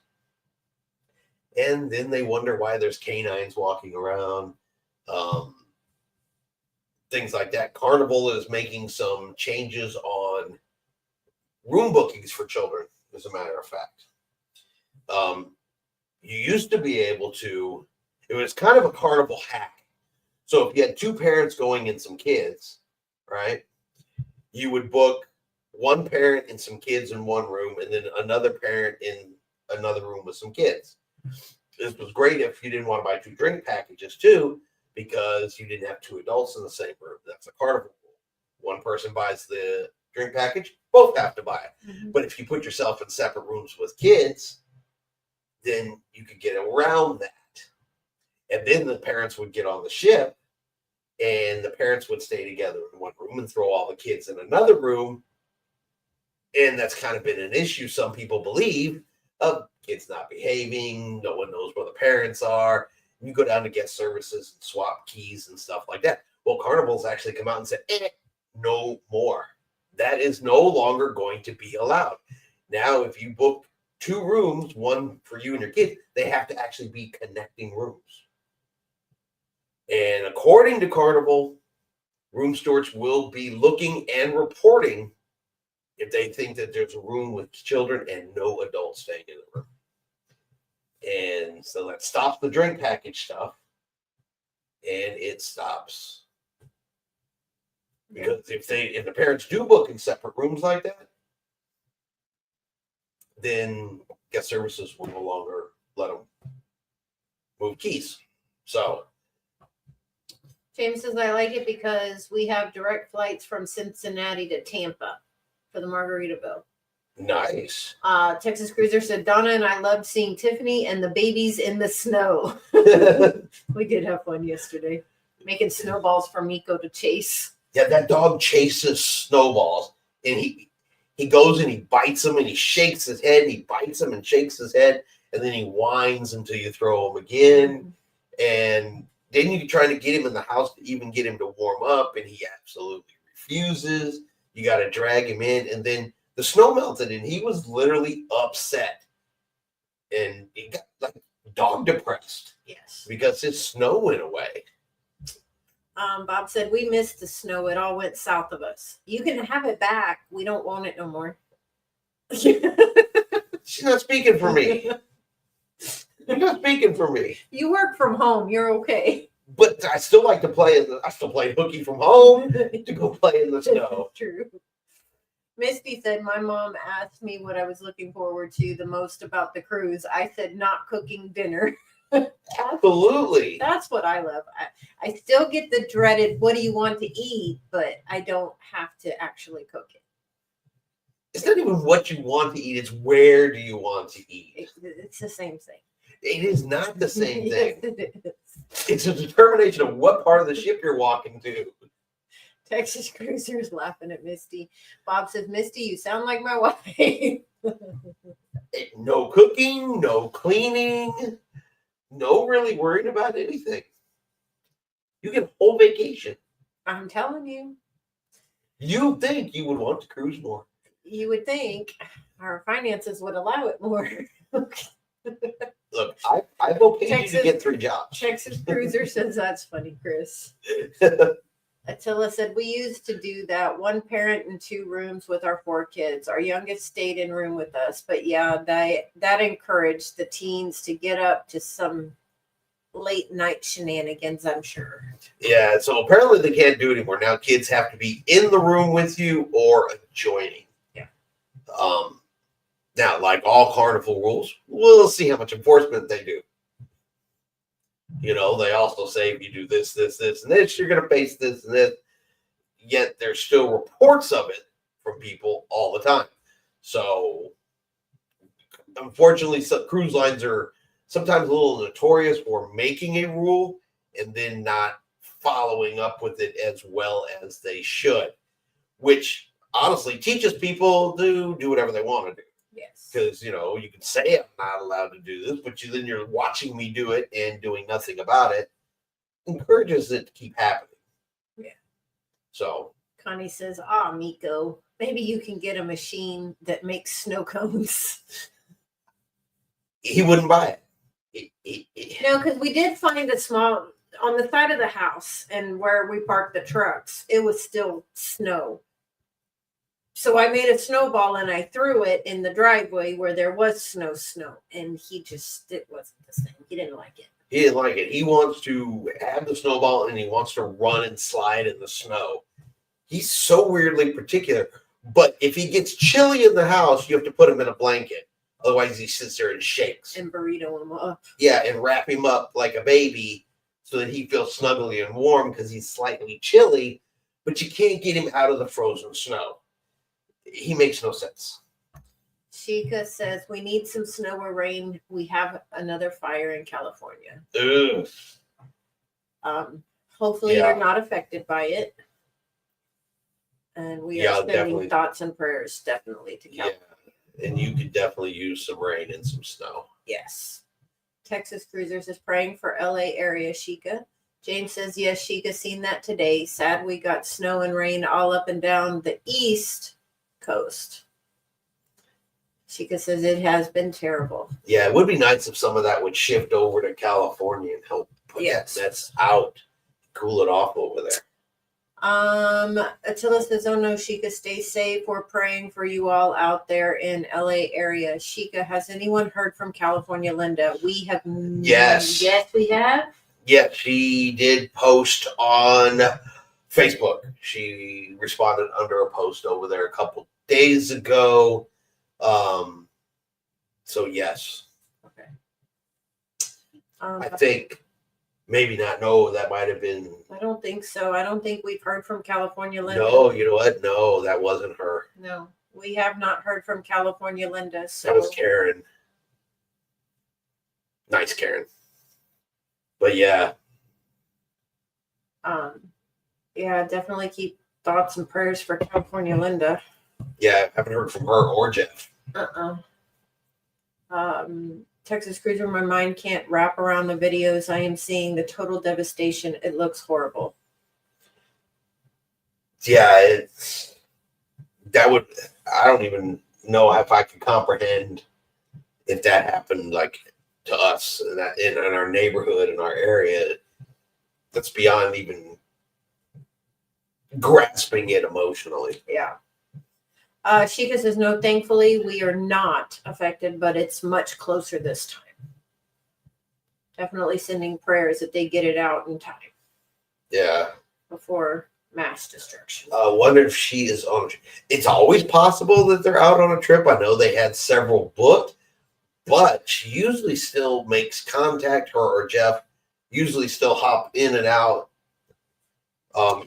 And then they wonder why there's canines walking around. Things like that. Carnival is making some changes on room bookings for children, as a matter of fact. You used to be able to, it was kind of a Carnival hack. So if you had two parents going and some kids, right, you would book one parent and some kids in one room and then another parent in another room with some kids. This was great if you didn't want to buy two drink packages too, because you didn't have two adults in the same room. That's a Carnival rule. One person buys the drink package, both have to buy it. Mm-hmm. But if you put yourself in separate rooms with kids, then you could get around that. And then the parents would get on the ship, and the parents would stay together in one room and throw all the kids in another room. And that's kind of been an issue, some people believe, of kids not behaving. No one knows where the parents are. You go down to guest services and swap keys and stuff like that. Well, Carnival's actually come out and said, no more. That is no longer going to be allowed. Now, if you book 2 rooms, one for you and your kids, they have to actually be connecting rooms. And according to Carnival, room stewards will be looking and reporting if they think that there's a room with children and no adults staying in the room. And so that stops the drink package stuff, and it stops. Because if the parents do book in separate rooms like that, then guest services will no longer let them move keys. So James says, I like it because we have direct flights from Cincinnati to Tampa for the Margaritaville. nice. Texas Cruiser said, Donna and I loved seeing Tiffany and the babies in the snow. We did have fun yesterday, making snowballs for Miko to chase. Yeah, that dog chases snowballs, and he goes and he bites them, and he shakes his head, and he bites them and shakes his head, and then he whines until you throw him again. And then you try to get him in the house to even get him to warm up, and he absolutely refuses. You got to drag him in, and then the snow melted, and he was literally upset, and he got like dog depressed Yes. because his snow went away. Bob said, we missed the snow. It all went south of us. You can have it back. We don't want it no more. She's not speaking for me. You're not speaking for me. You work from home. You're okay. But I still like to play. I still play hooky from home to go play in the snow. True. Misty said, my mom asked me what I was looking forward to the most about the cruise. I said, not cooking dinner. Absolutely. That's what I love. I still get the dreaded, what do you want to eat? But I don't have to actually cook it. It's not even what you want to eat. It's where do you want to eat. It's the same thing. It is not the same thing. Yes, it is. It's a determination of what part of the ship you're walking to. Texas Cruiser's laughing at Misty. Bob says, Misty, you sound like my wife. No cooking, no cleaning, no really worrying about anything. You get a whole vacation. I'm telling you. You think you would want to cruise more. You would think our finances would allow it more. Look, I've okayed you to Texas- get 3 jobs. Texas Cruiser says that's funny, Chris. Attila said, we used to do that, 1 parent in 2 rooms with our 4 kids. Our youngest stayed in room with us. But yeah, that encouraged the teens to get up to some late night shenanigans, I'm sure. Yeah, so apparently they can't do it anymore. Now kids have to be in the room with you or adjoining. Yeah. Now, like all Carnival rules, we'll see how much enforcement they do. You know, they also say if you do this, this, this, and this, you're going to face this and this. Yet there's still reports of it from people all the time. So, unfortunately, some cruise lines are sometimes a little notorious for making a rule and then not following up with it as well as they should, which honestly teaches people to do whatever they want to do. Yes. Because, you know, you can say I'm not allowed to do this, but then you're watching me do it and doing nothing about it. Encourages it to keep happening. Yeah. So. Connie says, Miko, maybe you can get a machine that makes snow cones. He wouldn't buy it. No, because we did find a small, on the side of the house and where we parked the trucks, it was still snow. So I made a snowball and I threw it in the driveway where there was snow. And it wasn't the same. He didn't like it. He didn't like it. He wants to have the snowball and he wants to run and slide in the snow. He's so weirdly particular. But if he gets chilly in the house, you have to put him in a blanket. Otherwise, he sits there and shakes. And burrito him up. Yeah, and wrap him up like a baby so that he feels snuggly and warm because he's slightly chilly. But you can't get him out of the frozen snow. He makes no sense. Sheikah says we need some snow or rain. We have another fire in California. Ugh. Hopefully Yeah. you're not affected by it. And we Yeah, are sending definitely. thoughts and prayers definitely to Yeah. California. And you could definitely use some rain and some snow. Yes. Texas Cruisers is praying for LA area, Sheikah. James says, yes, Sheikah seen that today. Sad we got snow and rain all up and down the east coast. Sheikah says it has been terrible. Yeah, it would be nice if some of that would shift over to California and help put Yes. that mess out, cool it off over there. Attila says, oh no, Sheikah, stay safe. We're praying for you all out there in LA area. Sheikah, has anyone heard from California Linda? We have. Yes. Yes, we have. Yeah, she did post on Facebook. She responded under a post over there a couple days ago. So yes, Okay. I think maybe not. No, that might have been. I don't think so. I don't think we've heard from California Linda. No, you know what? No, that wasn't her. No, we have not heard from California Linda. So That was Karen. Nice Karen. But yeah, yeah, definitely keep thoughts and prayers for California Linda. yeah, I haven't heard from her or Jeff. Texas Cruiser, my mind can't wrap around the videos. I am seeing the total devastation. It looks horrible. Yeah, it's that would. I don't even know if I could comprehend if that happened like to us in that in our neighborhood in our area. That's beyond even grasping it emotionally. Yeah. Sheikah says, no, thankfully we are not affected, but it's much closer this time. Definitely sending prayers that they get it out in time Yeah. before mass destruction. Wonder if she is on. It's always possible that they're out on a trip. I know they had several booked, but she usually still makes contact. Her or Jeff usually still hop in and out.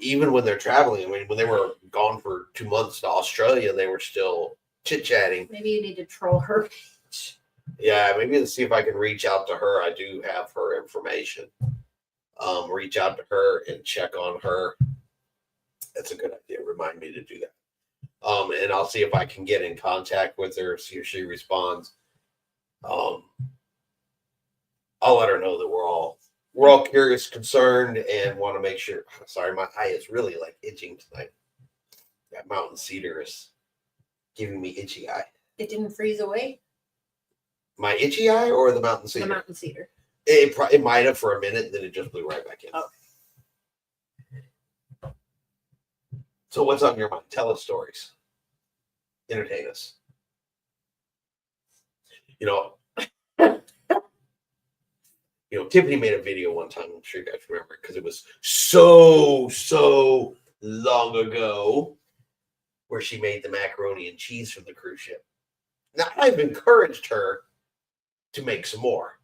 Even when they're traveling. I mean, when they were gone for 2 months to Australia, they were still chit-chatting. Maybe you need to troll her page. Yeah, maybe to see if I can reach out to her. I do have her information. Reach out to her and check on her. That's a good idea. Remind me to do that. And I'll see if I can get in contact with her, see if she responds. I'll let her know that we're all curious, concerned, and want to make sure. Sorry, my eye is really like itching tonight. That mountain cedar is giving me itchy eye. It didn't freeze away. My itchy eye or the mountain cedar? The mountain cedar. It might have for a minute, then it just blew right back in. Oh. So what's on your mind? Tell us stories. Entertain us. Tiffany made a video one time. I'm sure you guys remember it because it was so long ago where she made the macaroni and cheese from the cruise ship. Now, I've encouraged her to make some more.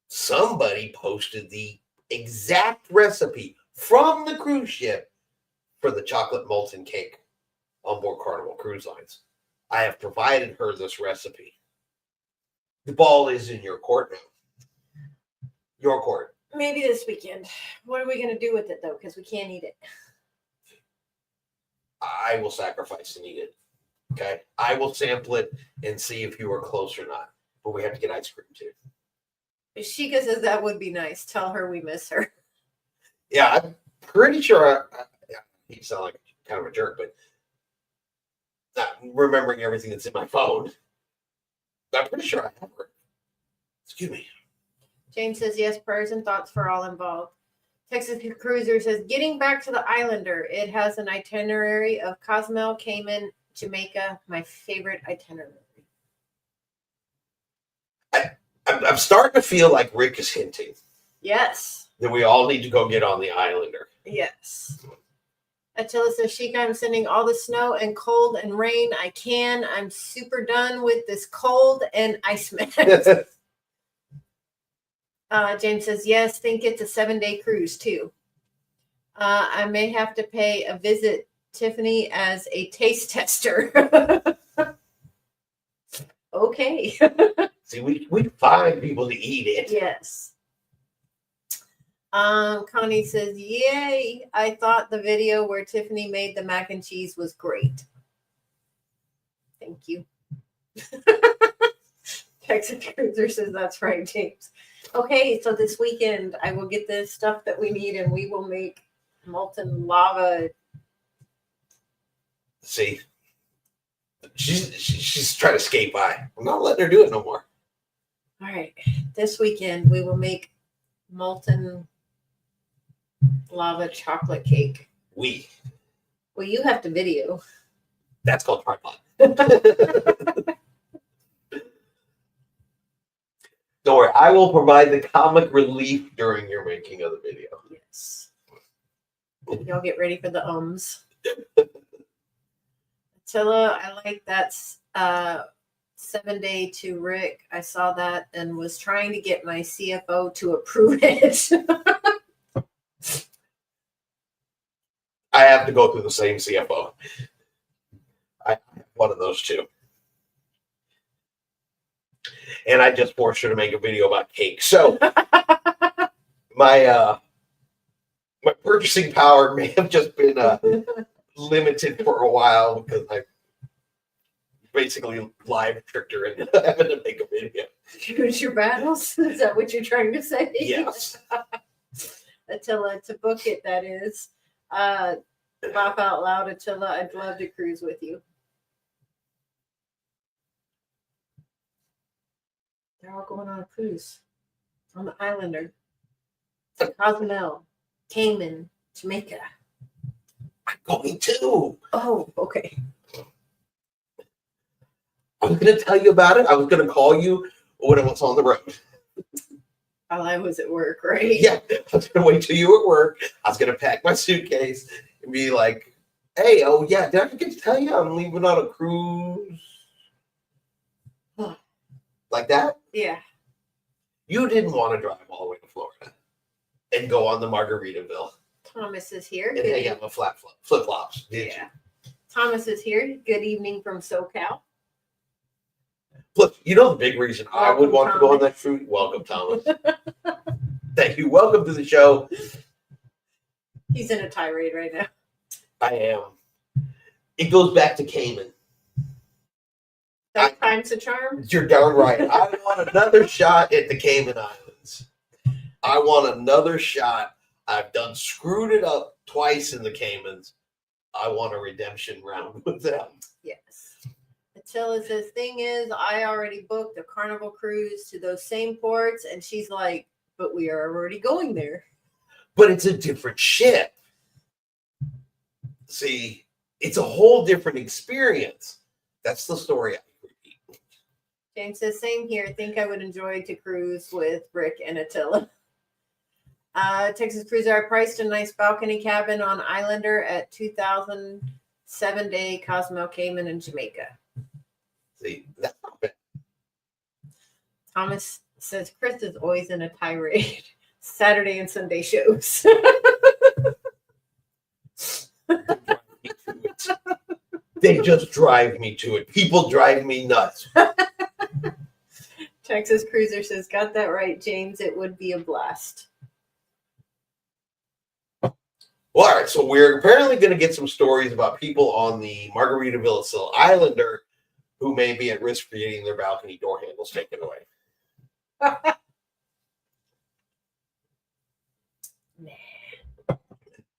Somebody posted the exact recipe from the cruise ship for the chocolate molten cake on board Carnival Cruise Lines. I have provided her this recipe. The ball is in your court now. Your court. Maybe this weekend. What are we going to do with it, though? Because we can't eat it. I will sacrifice and eat it. Okay? I will sample it and see if you are close or not. But we have to get ice cream, too. Sheikah says that would be nice. Tell her we miss her. Yeah, I'm pretty sure. You sound like kind of a jerk, but not remembering everything that's in my phone. I'm pretty sure I have her. Excuse me. James says, yes, prayers and thoughts for all involved. Texas Cruiser says, getting back to the Islander, it has an itinerary of Cozumel, Cayman, Jamaica, my favorite itinerary. I'm starting to feel like Rick is hinting Yes. that we all need to go get on the Islander. Yes. Attila says, Sheikah, I'm sending all the snow and cold and rain I can. I'm super done with this cold and ice mess. James says, yes, think it's a 7-day cruise too. I may have to pay a visit Tiffany as a taste tester. Okay. See, we find people to eat it. Yes. Connie says, yay. I thought the video where Tiffany made the mac and cheese was great. Thank you. Texas Cruiser says, that's right, James. Okay, so this weekend I will get the stuff that we need and we will make molten lava. See, she's trying to skate by. I'm not letting her do it no more. All right, this weekend we will make molten lava chocolate cake. Well, you have to video. That's called tripod. Don't worry, I will provide the comic relief during your making of the video. Yes. Y'all get ready for the ums. Attila, I like that 7-day to Rick. I saw that and was trying to get my CFO to approve it. I have to go through the same CFO. I have one of those too. And I just forced her to make a video about cake. So my purchasing power may have just been limited for a while because I basically live tricked her into having to make a video. Choose your battles? Is that what you're trying to say? Yes. Attila, to book it, that is. Laugh out loud, Attila. I'd love to cruise with you. They're all going on a cruise on the Islander, Cozumel, Cayman, Jamaica. I'm going too. Oh, okay. I was going to tell you about it. I was going to call you when I was on the road. While I was at work, right? Yeah, I was going to wait till you were at work. I was going to pack my suitcase and be like, hey, oh yeah, did I forget to tell you I'm leaving on a cruise? Like that? Yeah. You didn't want to drive all the way to Florida and go on the Margaritaville Thomas is here. and hang out with flip-flops, did Yeah. Thomas is here. Good evening from SoCal. Look, you know the big reason I would Welcome, want to go on Thomas. that cruise? Welcome, Thomas. Thank you. Welcome to the show. He's in a tirade right now. I am. It goes back to Cayman. That time's a charm. You're darn right. I want another shot at the Cayman Islands. I want another shot. I've done screwed it up twice in the Caymans. I want a redemption round with them. Yes. Attila says, thing is, I already booked a Carnival cruise to those same ports. And she's like, but we are already going there. But it's a different ship. See, it's a whole different experience. That's the story I repeat. James says, same here. Think I would enjoy to cruise with Rick and Attila. Texas Cruiser, I priced a nice balcony cabin on Islander at $2,000, 7-day Cozumel, Cayman, and Jamaica. See, that's not bad. Thomas says, Chris is always in a tirade. Saturday and Sunday shows. They just drive me to it. People drive me nuts. Texas Cruiser says, got that right, James. It would be a blast. Well, all right, so we're apparently going to get some stories about people on the Margaritaville Islander who may be at risk for getting their balcony door handles taken away. Nah.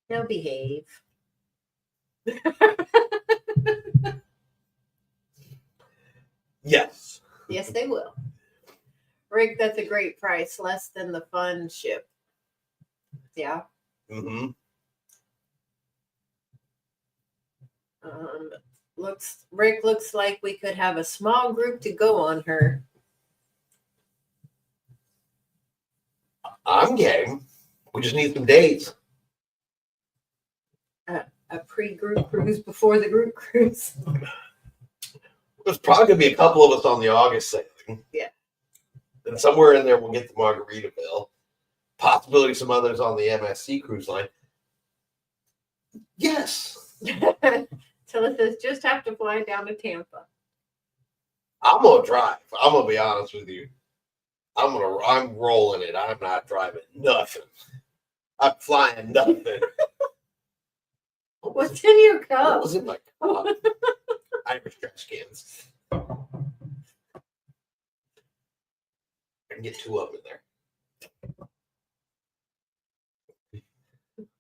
They'll behave. Yes. Yes, they will. Rick, that's a great price, less than the fun ship. Yeah. Mm-hmm. Rick looks like we could have a small group to go on her. I'm game. We just need some dates. A pre-group cruise before the group cruise. There's probably going to be a couple of us on the August sailing. Yeah. And somewhere in there, we'll get to Margaritaville. Possibly some others on the MSC cruise line. Yes. Tilla says, just have to fly down to Tampa. I'm gonna drive. I'm gonna be honest with you. I'm rolling it. I'm not driving nothing. I'm flying nothing. What's in your What cup? was in my cup? Irish trash cans. I can get 2 of them in there.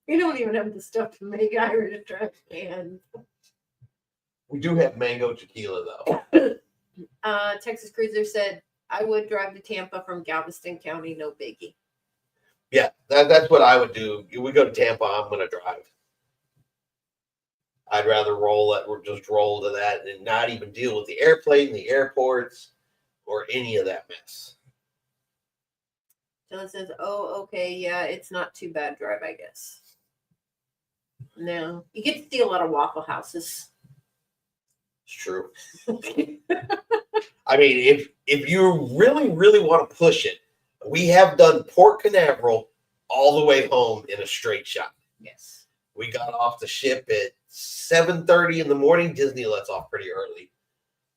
You don't even have the stuff to make Irish trash cans. We do have mango tequila though. Texas Cruiser said, I would drive to Tampa from Galveston County, no biggie. Yeah, that's what I would do. We go to Tampa, I'm gonna drive. I'd rather just roll to that and not even deal with the airplane, the airports, or any of that mess. Dylan says, oh, okay, yeah, it's not too bad drive, I guess. No, you get to see a lot of Waffle Houses. It's true. I mean, if you really, really want to push it, we have done Port Canaveral all the way home in a straight shot. Yes. We got off the ship at 7:30 in the morning. Disney lets off pretty early.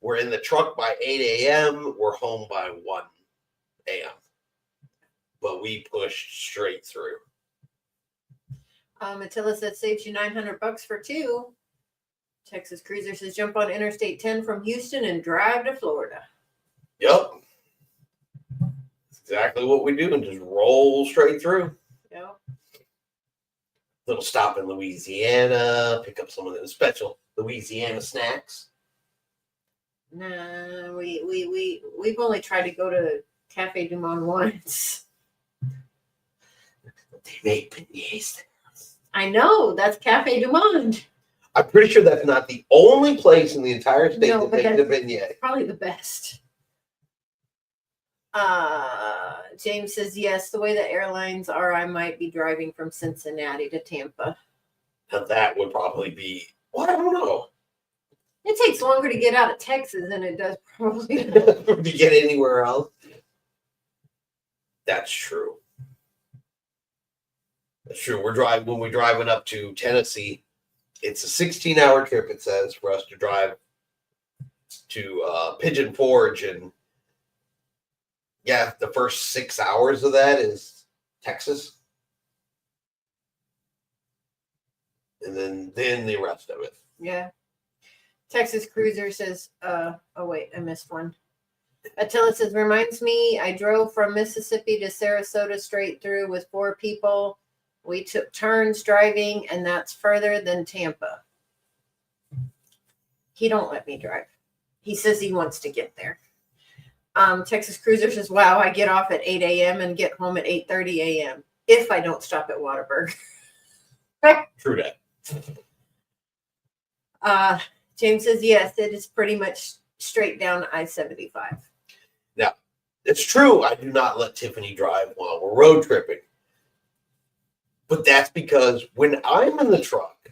We're in the truck by 8 a.m. We're home by 1 a.m. But we pushed straight through. Attila said, saves you $900 for 2. Texas Cruiser says, jump on Interstate 10 from Houston and drive to Florida. Yep. That's exactly what we do and just roll straight through. Yep. Little stop in Louisiana, pick up some of those special Louisiana snacks. Nah, we've only tried to go to Cafe Du Monde once. They make beignets. I know, that's Cafe Du Monde. I'm pretty sure that's not the only place in the entire state No, that but makes a that's beignet. probably the best. James says, yes, the way the airlines are, I might be driving from Cincinnati to Tampa. Now that would probably be, well, I don't know. It takes longer to get out of Texas than it does probably. To get anywhere else. That's true. That's true. When we're driving up to Tennessee, it's a 16-hour trip, it says, for us to drive to Pigeon Forge. And yeah, the first 6 hours of that is Texas. And then the rest of it. Yeah. Texas Cruiser says, oh wait, I missed one. Attila says, reminds me, I drove from Mississippi to Sarasota straight through with 4 people. We took turns driving, and that's further than Tampa. He don't let me drive. He says he wants to get there. Texas Cruiser says, wow, I get off at 8 a.m. and get home at 8:30 a.m. if I don't stop at Waterberg. True that. James says, yes, it is pretty much straight down I-75. Now, it's true, I do not let Tiffany drive while we're road tripping. But that's because when I'm in the truck,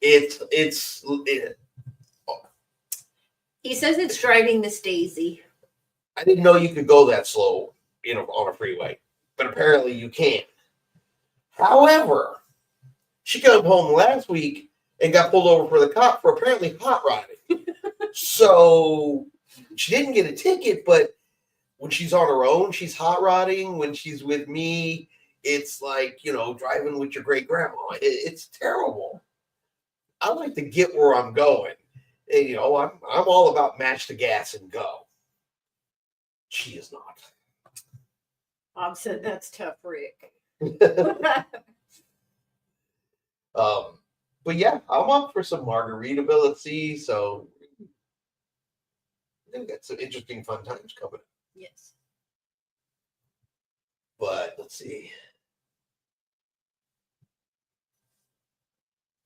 it's He says it's driving Miss Daisy. I didn't know you could go that slow, on a freeway, but apparently you can. However, she came home last week and got pulled over for the cop for apparently hot rodding. So she didn't get a ticket, but when she's on her own, she's hot rodding. When she's with me, it's like, driving with your great grandma. It's terrible. I like to get where I'm going. And, I'm all about match the gas and go. She is not. Bob said that's tough, Rick. But yeah, I'm up for some margaritability. So I think got some interesting, fun times coming up. Yes. But let's see.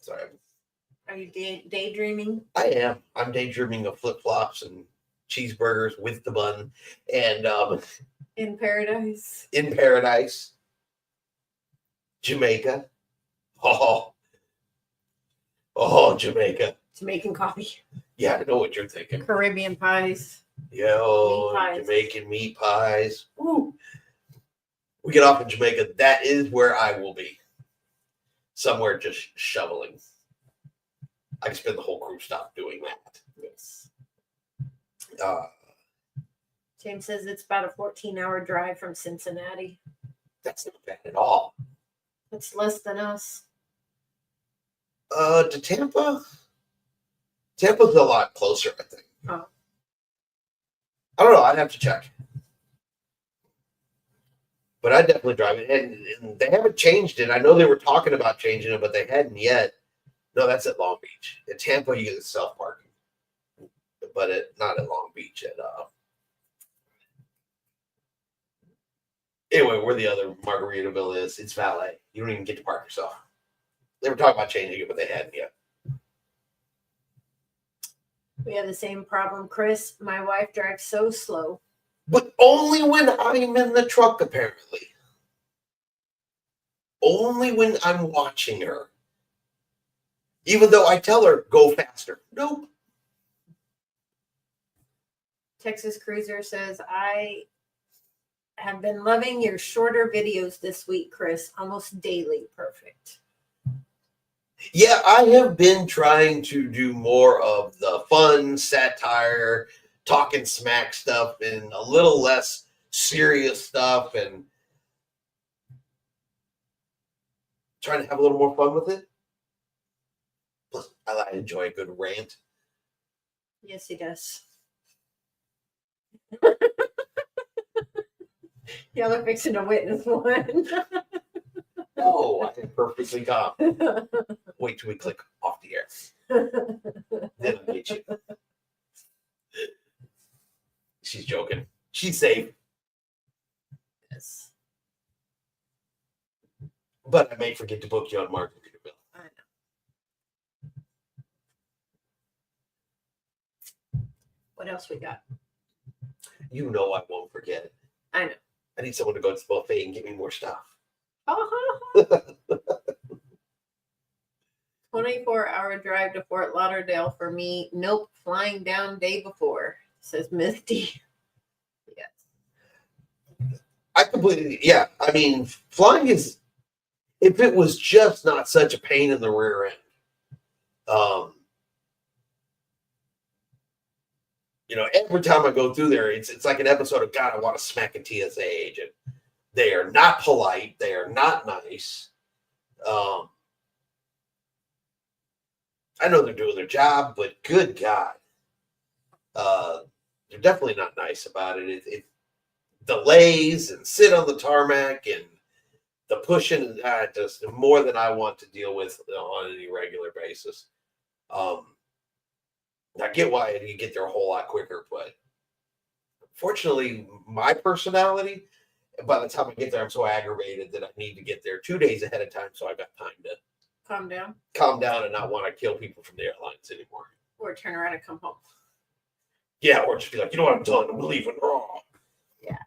Sorry. Are you daydreaming? I am. I'm daydreaming of flip-flops and cheeseburgers with the bun. And In paradise. in paradise. Jamaica. Oh, Jamaica. Jamaican coffee. Yeah, I know what you're thinking. Caribbean pies. Yo, Meat pies. Jamaican meat pies. Woo. We get off in Jamaica. That is where I will be. Somewhere just shoveling. I can spend the whole cruise stop doing that. Yes. James says it's about a 14-hour drive from Cincinnati. That's not bad at all. It's less than us. To Tampa? Tampa's a lot closer, I think. Oh. I don't know. I'd have to check. But I'd definitely drive it. And they haven't changed it. I know they were talking about changing it, but they hadn't yet. No, that's at Long Beach. At Tampa, you get self-parking. But not at Long Beach. Anyway, where the other Margaritaville is, it's valet. You don't even get to park yourself. They were talking about changing it, but they hadn't yet. We have the same problem, Chris. My wife drives so slow. But only when I'm in the truck, apparently. Only when I'm watching her. Even though I tell her, go faster. Nope. Texas Cruiser says, I have been loving your shorter videos this week, Chris. Almost daily. Perfect. Yeah, I have been trying to do more of the fun, satire, talking smack stuff and a little less serious stuff and trying to have a little more fun with it. Plus, I enjoy a good rant. Yes, he does. Y'all are fixing to witness one. No, I am perfectly calm. Wait till we click off the air. Then I'll get you. She's joking. She's safe. Yes. But I may forget to book you on Margaritaville. I know. What else we got? You know I won't forget it. I know. I need someone to go to the buffet and give me more stuff. 24-hour drive to Fort Lauderdale for me. Nope, flying down day before, says Misty. Yes. I completely, yeah. I mean, flying is, if it was just not such a pain in the rear end, every time I go through there, it's like an episode of God, I want to smack a TSA agent. They are not polite. They are not nice. I know they're doing their job, but good God, they're definitely not nice about it. It delays and sit on the tarmac and the pushing, just more than I want to deal with on any regular basis. I get why you get there a whole lot quicker, but fortunately, my personality, by the time I get there, I'm so aggravated that I need to get there 2 days ahead of time so I got time to calm down and not want to kill people from the airlines anymore. Or turn around and come home. Yeah, or just be like, you know what I'm doing? I'm leaving raw. Yeah.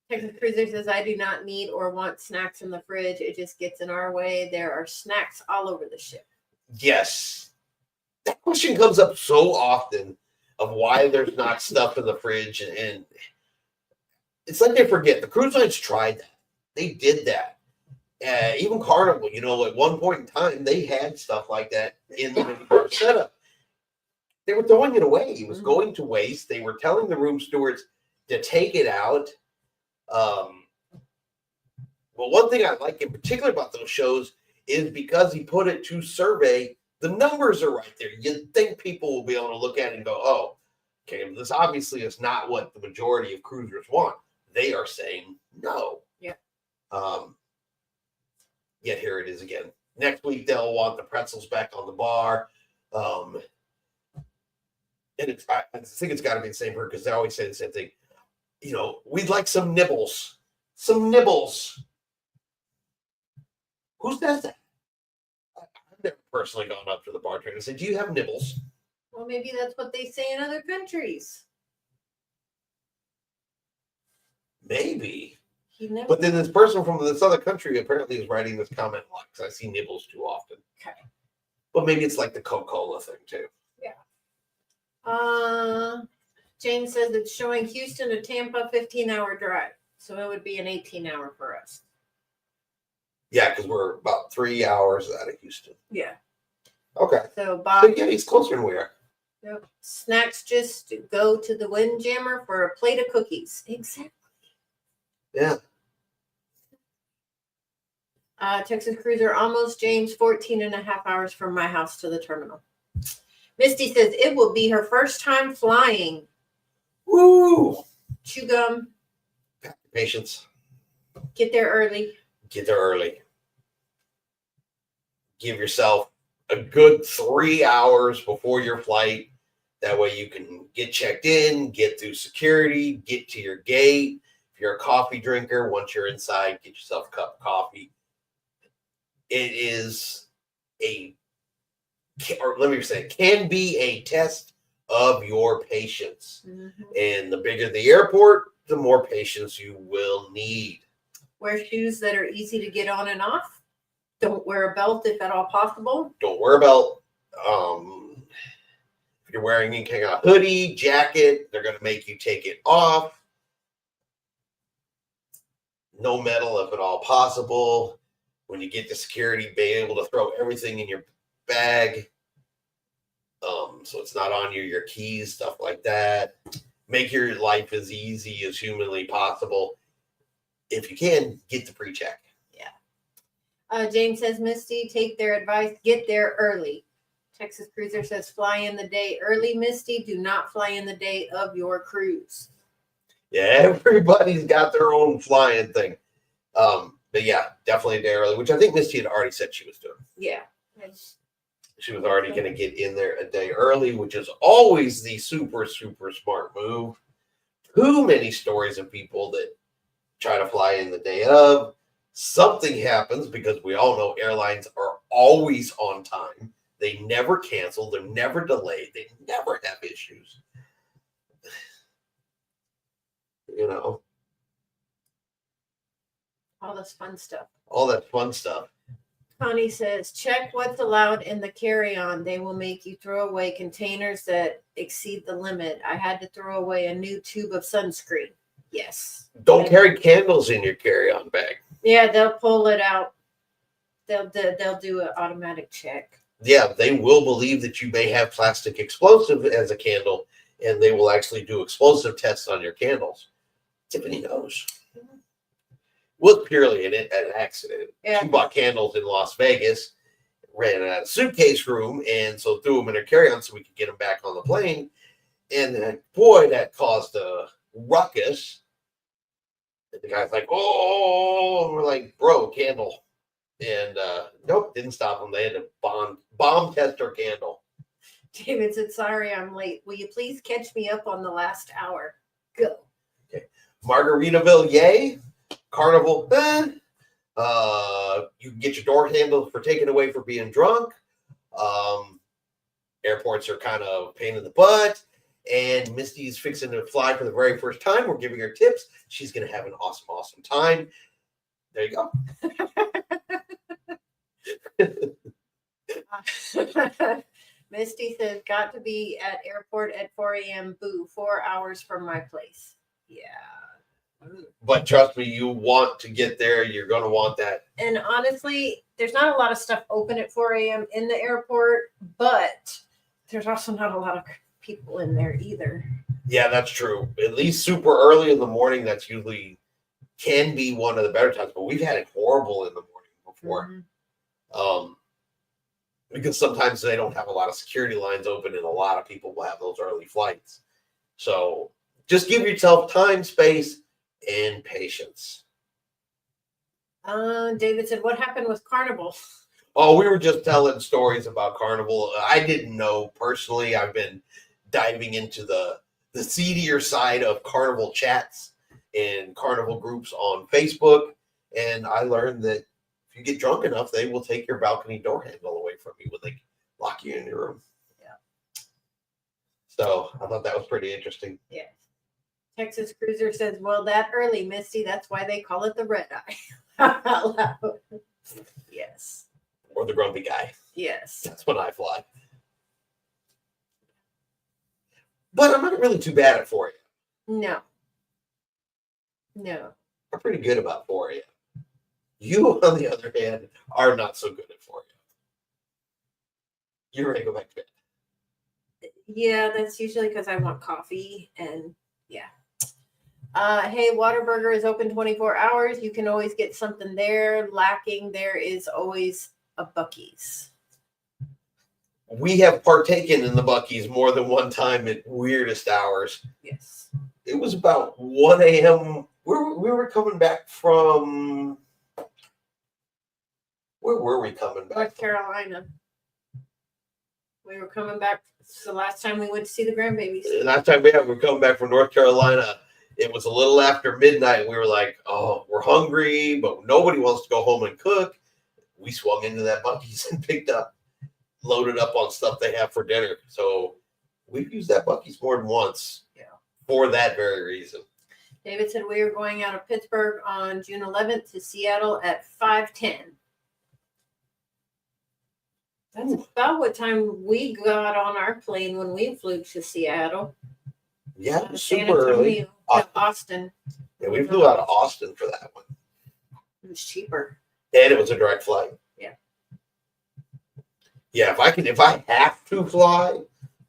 Texas Cruiser says, I do not need or want snacks in the fridge. It just gets in our way. There are snacks all over the ship. Yes. That question comes up so often of why there's not stuff in the fridge. And it's like they forget. The cruise lines tried that. They did that. Even Carnival, at one point in time, they had stuff like that in the setup. They were throwing it away. It was going to waste. They were telling the room stewards to take it out. Well, one thing I like in particular about those shows is because he put it to survey, the numbers are right there. You'd think people will be able to look at it and go, oh, okay, this obviously is not what the majority of cruisers want. They are saying no. Yeah. Yet here it is again. Next week, they'll want the pretzels back on the bar. And I think it's got to be the same because they always say the same thing. We'd like some nibbles. Some nibbles. Who says that? I've never personally gone up to the bartender and said, do you have nibbles? Well, maybe that's what they say in other countries. Maybe. Never... But then this person from this other country apparently is writing this comment a lot because I see nibbles too often. Okay. But maybe it's like the Coca-Cola thing too. Yeah. James says it's showing Houston to Tampa 15-hour drive. So it would be an 18-hour for us. Yeah, because we're about 3 hours out of Houston. Yeah. Okay. So Bob. So yeah, he's closer than we are. Yep. Snacks, just go to the Windjammer for a plate of cookies. Exactly. Yeah. Texas Cruiser, almost James, 14 and a half hours from my house to the terminal. Misty says it will be her first time flying. Woo! Chew gum. Patience. Get there early. Get there early. Give yourself a good 3 hours before your flight. That way you can get checked in, get through security, get to your gate. If you're a coffee drinker, once you're inside, get yourself a cup of coffee. It is can be a test of your patience. Mm-hmm. And the bigger the airport, the more patience you will need. Wear shoes that are easy to get on and off. Don't wear a belt if at all possible. Don't wear a belt. If you're wearing any kind of hoodie, jacket, they're going to make you take it off. No metal if at all possible. When you get to security, be able to throw everything in your bag. So it's not on you, your keys, stuff like that. Make your life as easy as humanly possible. If you can, get the pre-check. Yeah. James says, Misty, take their advice. Get there early. Texas Cruiser says, fly in the day early, Misty. Do not fly in the day of your cruise. Yeah, everybody's got their own flying thing. But yeah, definitely a day early, which I think Misty had already said she was doing. Yeah. She was already going to get in there a day early, which is always the super, super smart move. Too many stories of people that try to fly in the day of. Something happens because we all know airlines are always on time. They never cancel. They're never delayed. They never have issues. You know. All this fun stuff. All that fun stuff. Connie says, check what's allowed in the carry-on. They will make you throw away containers that exceed the limit. I had to throw away a new tube of sunscreen. Yes. Don't carry candles in your carry-on bag. Yeah, they'll pull it out. They'll do an automatic check. Yeah, they will believe that you may have plastic explosive as a candle, and they will actually do explosive tests on your candles. Tiffany knows. Was purely an accident. Yeah. She bought candles in Las Vegas, ran out of suitcase room, and so threw them in her carry-on so we could get them back on the plane. And then, boy, that caused a ruckus. And the guy's like, oh, and we're like, bro, candle. And nope, didn't stop them. They had to bomb test her candle. David said, sorry, I'm late. Will you please catch me up on the last hour? Go. Okay. Margaritaville, yay. Carnival, you can get your door handles for taken away for being drunk. Airports are kind of a pain in the butt. And Misty's fixing to fly for the very first time. We're giving her tips. She's going to have an awesome, awesome time. There you go. Misty says, got to be at airport at 4 a.m. Boo, 4 hours from my place. Yeah. But trust me, you want to get there. You're going to want that. And honestly, there's not a lot of stuff open at 4 a.m. in the airport, but there's also not a lot of people in there either. Yeah, that's true. At least super early in the morning, that's usually can be one of the better times. But we've had it horrible in the morning before. Mm-hmm. Because sometimes they don't have a lot of security lines open and a lot of people will have those early flights. So just give yourself time, space, and patience. David said, what happened with Carnival? Oh, we were just telling stories about Carnival. I didn't know personally. I've been diving into the seedier side of Carnival chats and Carnival groups on Facebook. And I learned that if you get drunk enough, they will take your balcony door handle away from you when they lock you in your room. Yeah. So I thought that was pretty interesting. Yeah. Texas Cruiser says, well, that early, Misty, that's why they call it the red eye. Yes. Or the grumpy guy. Yes. That's when I fly. But I'm not really too bad at 4 a.m. No. No. I'm pretty good about 4 a.m. You, on the other hand, are not so good at 4 a.m. You're ready to go back to bed. Yeah, that's usually because I want coffee and yeah. Hey, Whataburger is open 24 hours. You can always get something there. Lacking, there is always a Buc-ee's. We have partaken in the Buc-ee's more than one time at weirdest hours. Yes. It was about 1 a.m. We were coming back from. Where were we coming back North from? Carolina. We were coming back. It's the last time we went to see the grandbabies. Last time we were coming back from North Carolina, it was a little after midnight. We were like, oh, we're hungry, but nobody wants to go home and cook. We swung into that Buc-ee's and loaded up on stuff they have for dinner. So we've used that Buc-ee's more than once. Yeah. For that very reason. David said we are going out of Pittsburgh on June 11th to Seattle at 5:10. That's about what time we got on our plane when we flew to Seattle. Yeah, it was San super early. Antonio, no, Austin. Yeah, we flew out of Austin for that one. It was cheaper. And it was a direct flight. Yeah. Yeah, if I have to fly,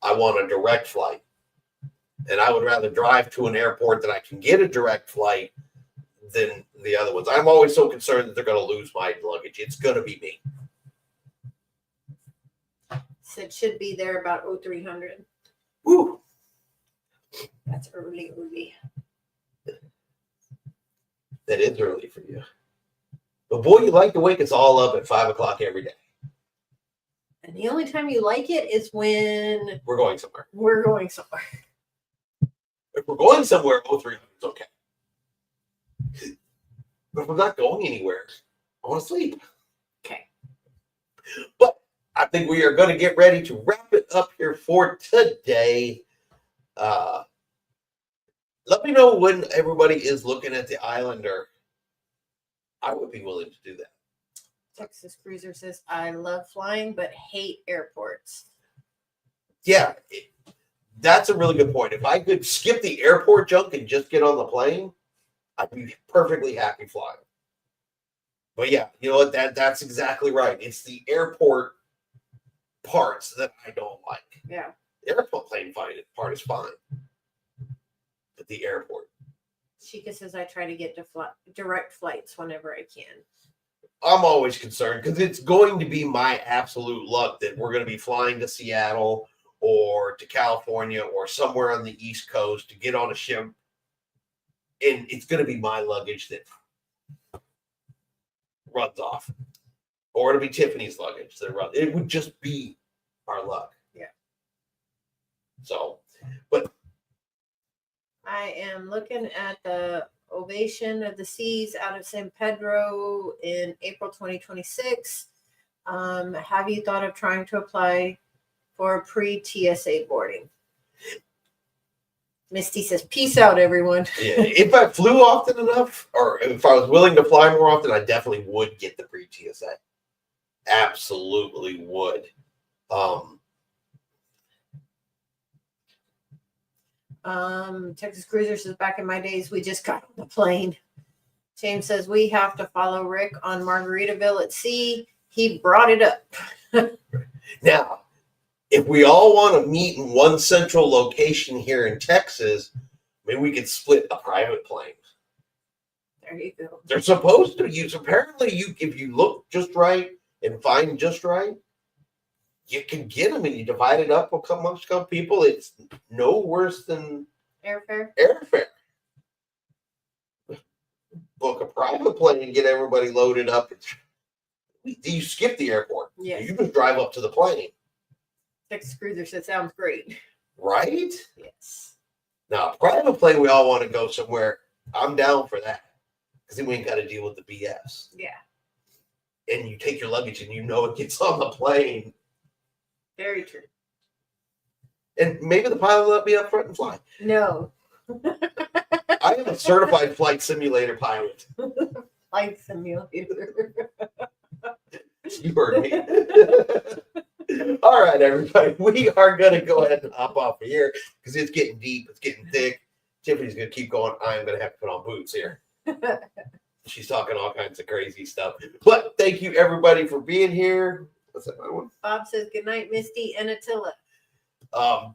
I want a direct flight. And I would rather drive to an airport that I can get a direct flight than the other ones. I'm always so concerned that they're going to lose my luggage. It's going to be me. Said should be there about 0300. Woo. That's early. That is early for you. But boy, you like to wake us all up at 5 o'clock every day. And the only time you like it is when We're going somewhere. we're going somewhere. If we're going somewhere, 0300 is okay. But if we're not going anywhere, I want to sleep. Okay. But I think we are going to get ready to wrap it up here for today. Let me know when everybody is looking at the Islander. I would be willing to do that. Texas Cruiser says, I love flying, but hate airports. Yeah, that's a really good point. If I could skip the airport junk and just get on the plane, I'd be perfectly happy flying. But yeah, you know what? That's exactly right. It's the airport parts that I don't like. Yeah. The airport plane part is fine. But the airport. Chica says, I try to get to direct flights whenever I can. I'm always concerned because it's going to be my absolute luck that we're going to be flying to Seattle or to California or somewhere on the East Coast to get on a ship. And it's going to be my luggage that runs off. Or it'll be Tiffany's luggage that runs. It would just be our luck. Yeah. So, but I am looking at the Ovation of the Seas out of San Pedro in April 2026. Have you thought of trying to apply for pre-TSA boarding? Misty says, peace out, everyone. yeah, if I flew often enough, or if I was willing to fly more often, I definitely would get the pre-TSA. Absolutely would. Texas Cruiser says, back in my days, we just got on the plane. James says, we have to follow Rick on Margaritaville at sea. He brought it up. Now, if we all want to meet in one central location here in Texas, maybe we could split a private plane. There you go. They're supposed to use, apparently, if you look just right and find just right, you can get them and you divide it up amongst a couple people. It's no worse than Airfare? airfare. Book a private plane and get everybody loaded up. You skip the airport. Yeah. You just drive up to the plane. Texas Cruiser said, sounds great. Right? Yes. Now, private plane, we all want to go somewhere. I'm down for that. Because then we ain't got to deal with the BS. Yeah. And you take your luggage and you know it gets on the plane. Very true. And maybe the pilot will let me up front and fly. No. I am a certified flight simulator pilot. Flight simulator. You heard me. All right, everybody. We are going to go ahead and hop off of here because it's getting deep. It's getting thick. Tiffany's going to keep going. I'm going to have to put on boots here. She's talking all kinds of crazy stuff. But thank you, everybody, for being here. What's that other one? Bob says, good night, Misty and Attila.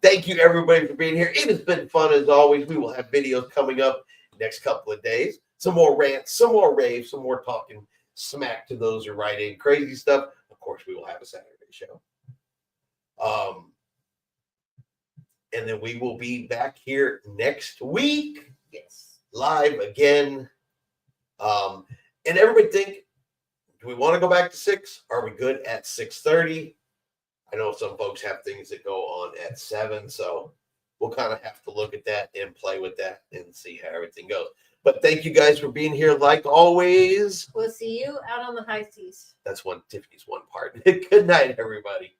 Thank you everybody for being here. It has been fun as always. We will have videos coming up next couple of days. Some more rants, some more raves, some more talking smack to those who write in crazy stuff. Of course, we will have a Saturday show. And then we will be back here next week. Yes. Live again. And everybody think, do we want to go back to 6? Are we good at 6:30? I know some folks have things that go on at 7, so we'll kind of have to look at that and play with that and see how everything goes. But thank you guys for being here like always. We'll see you out on the high seas. That's Tiffany's one part. Good night, everybody.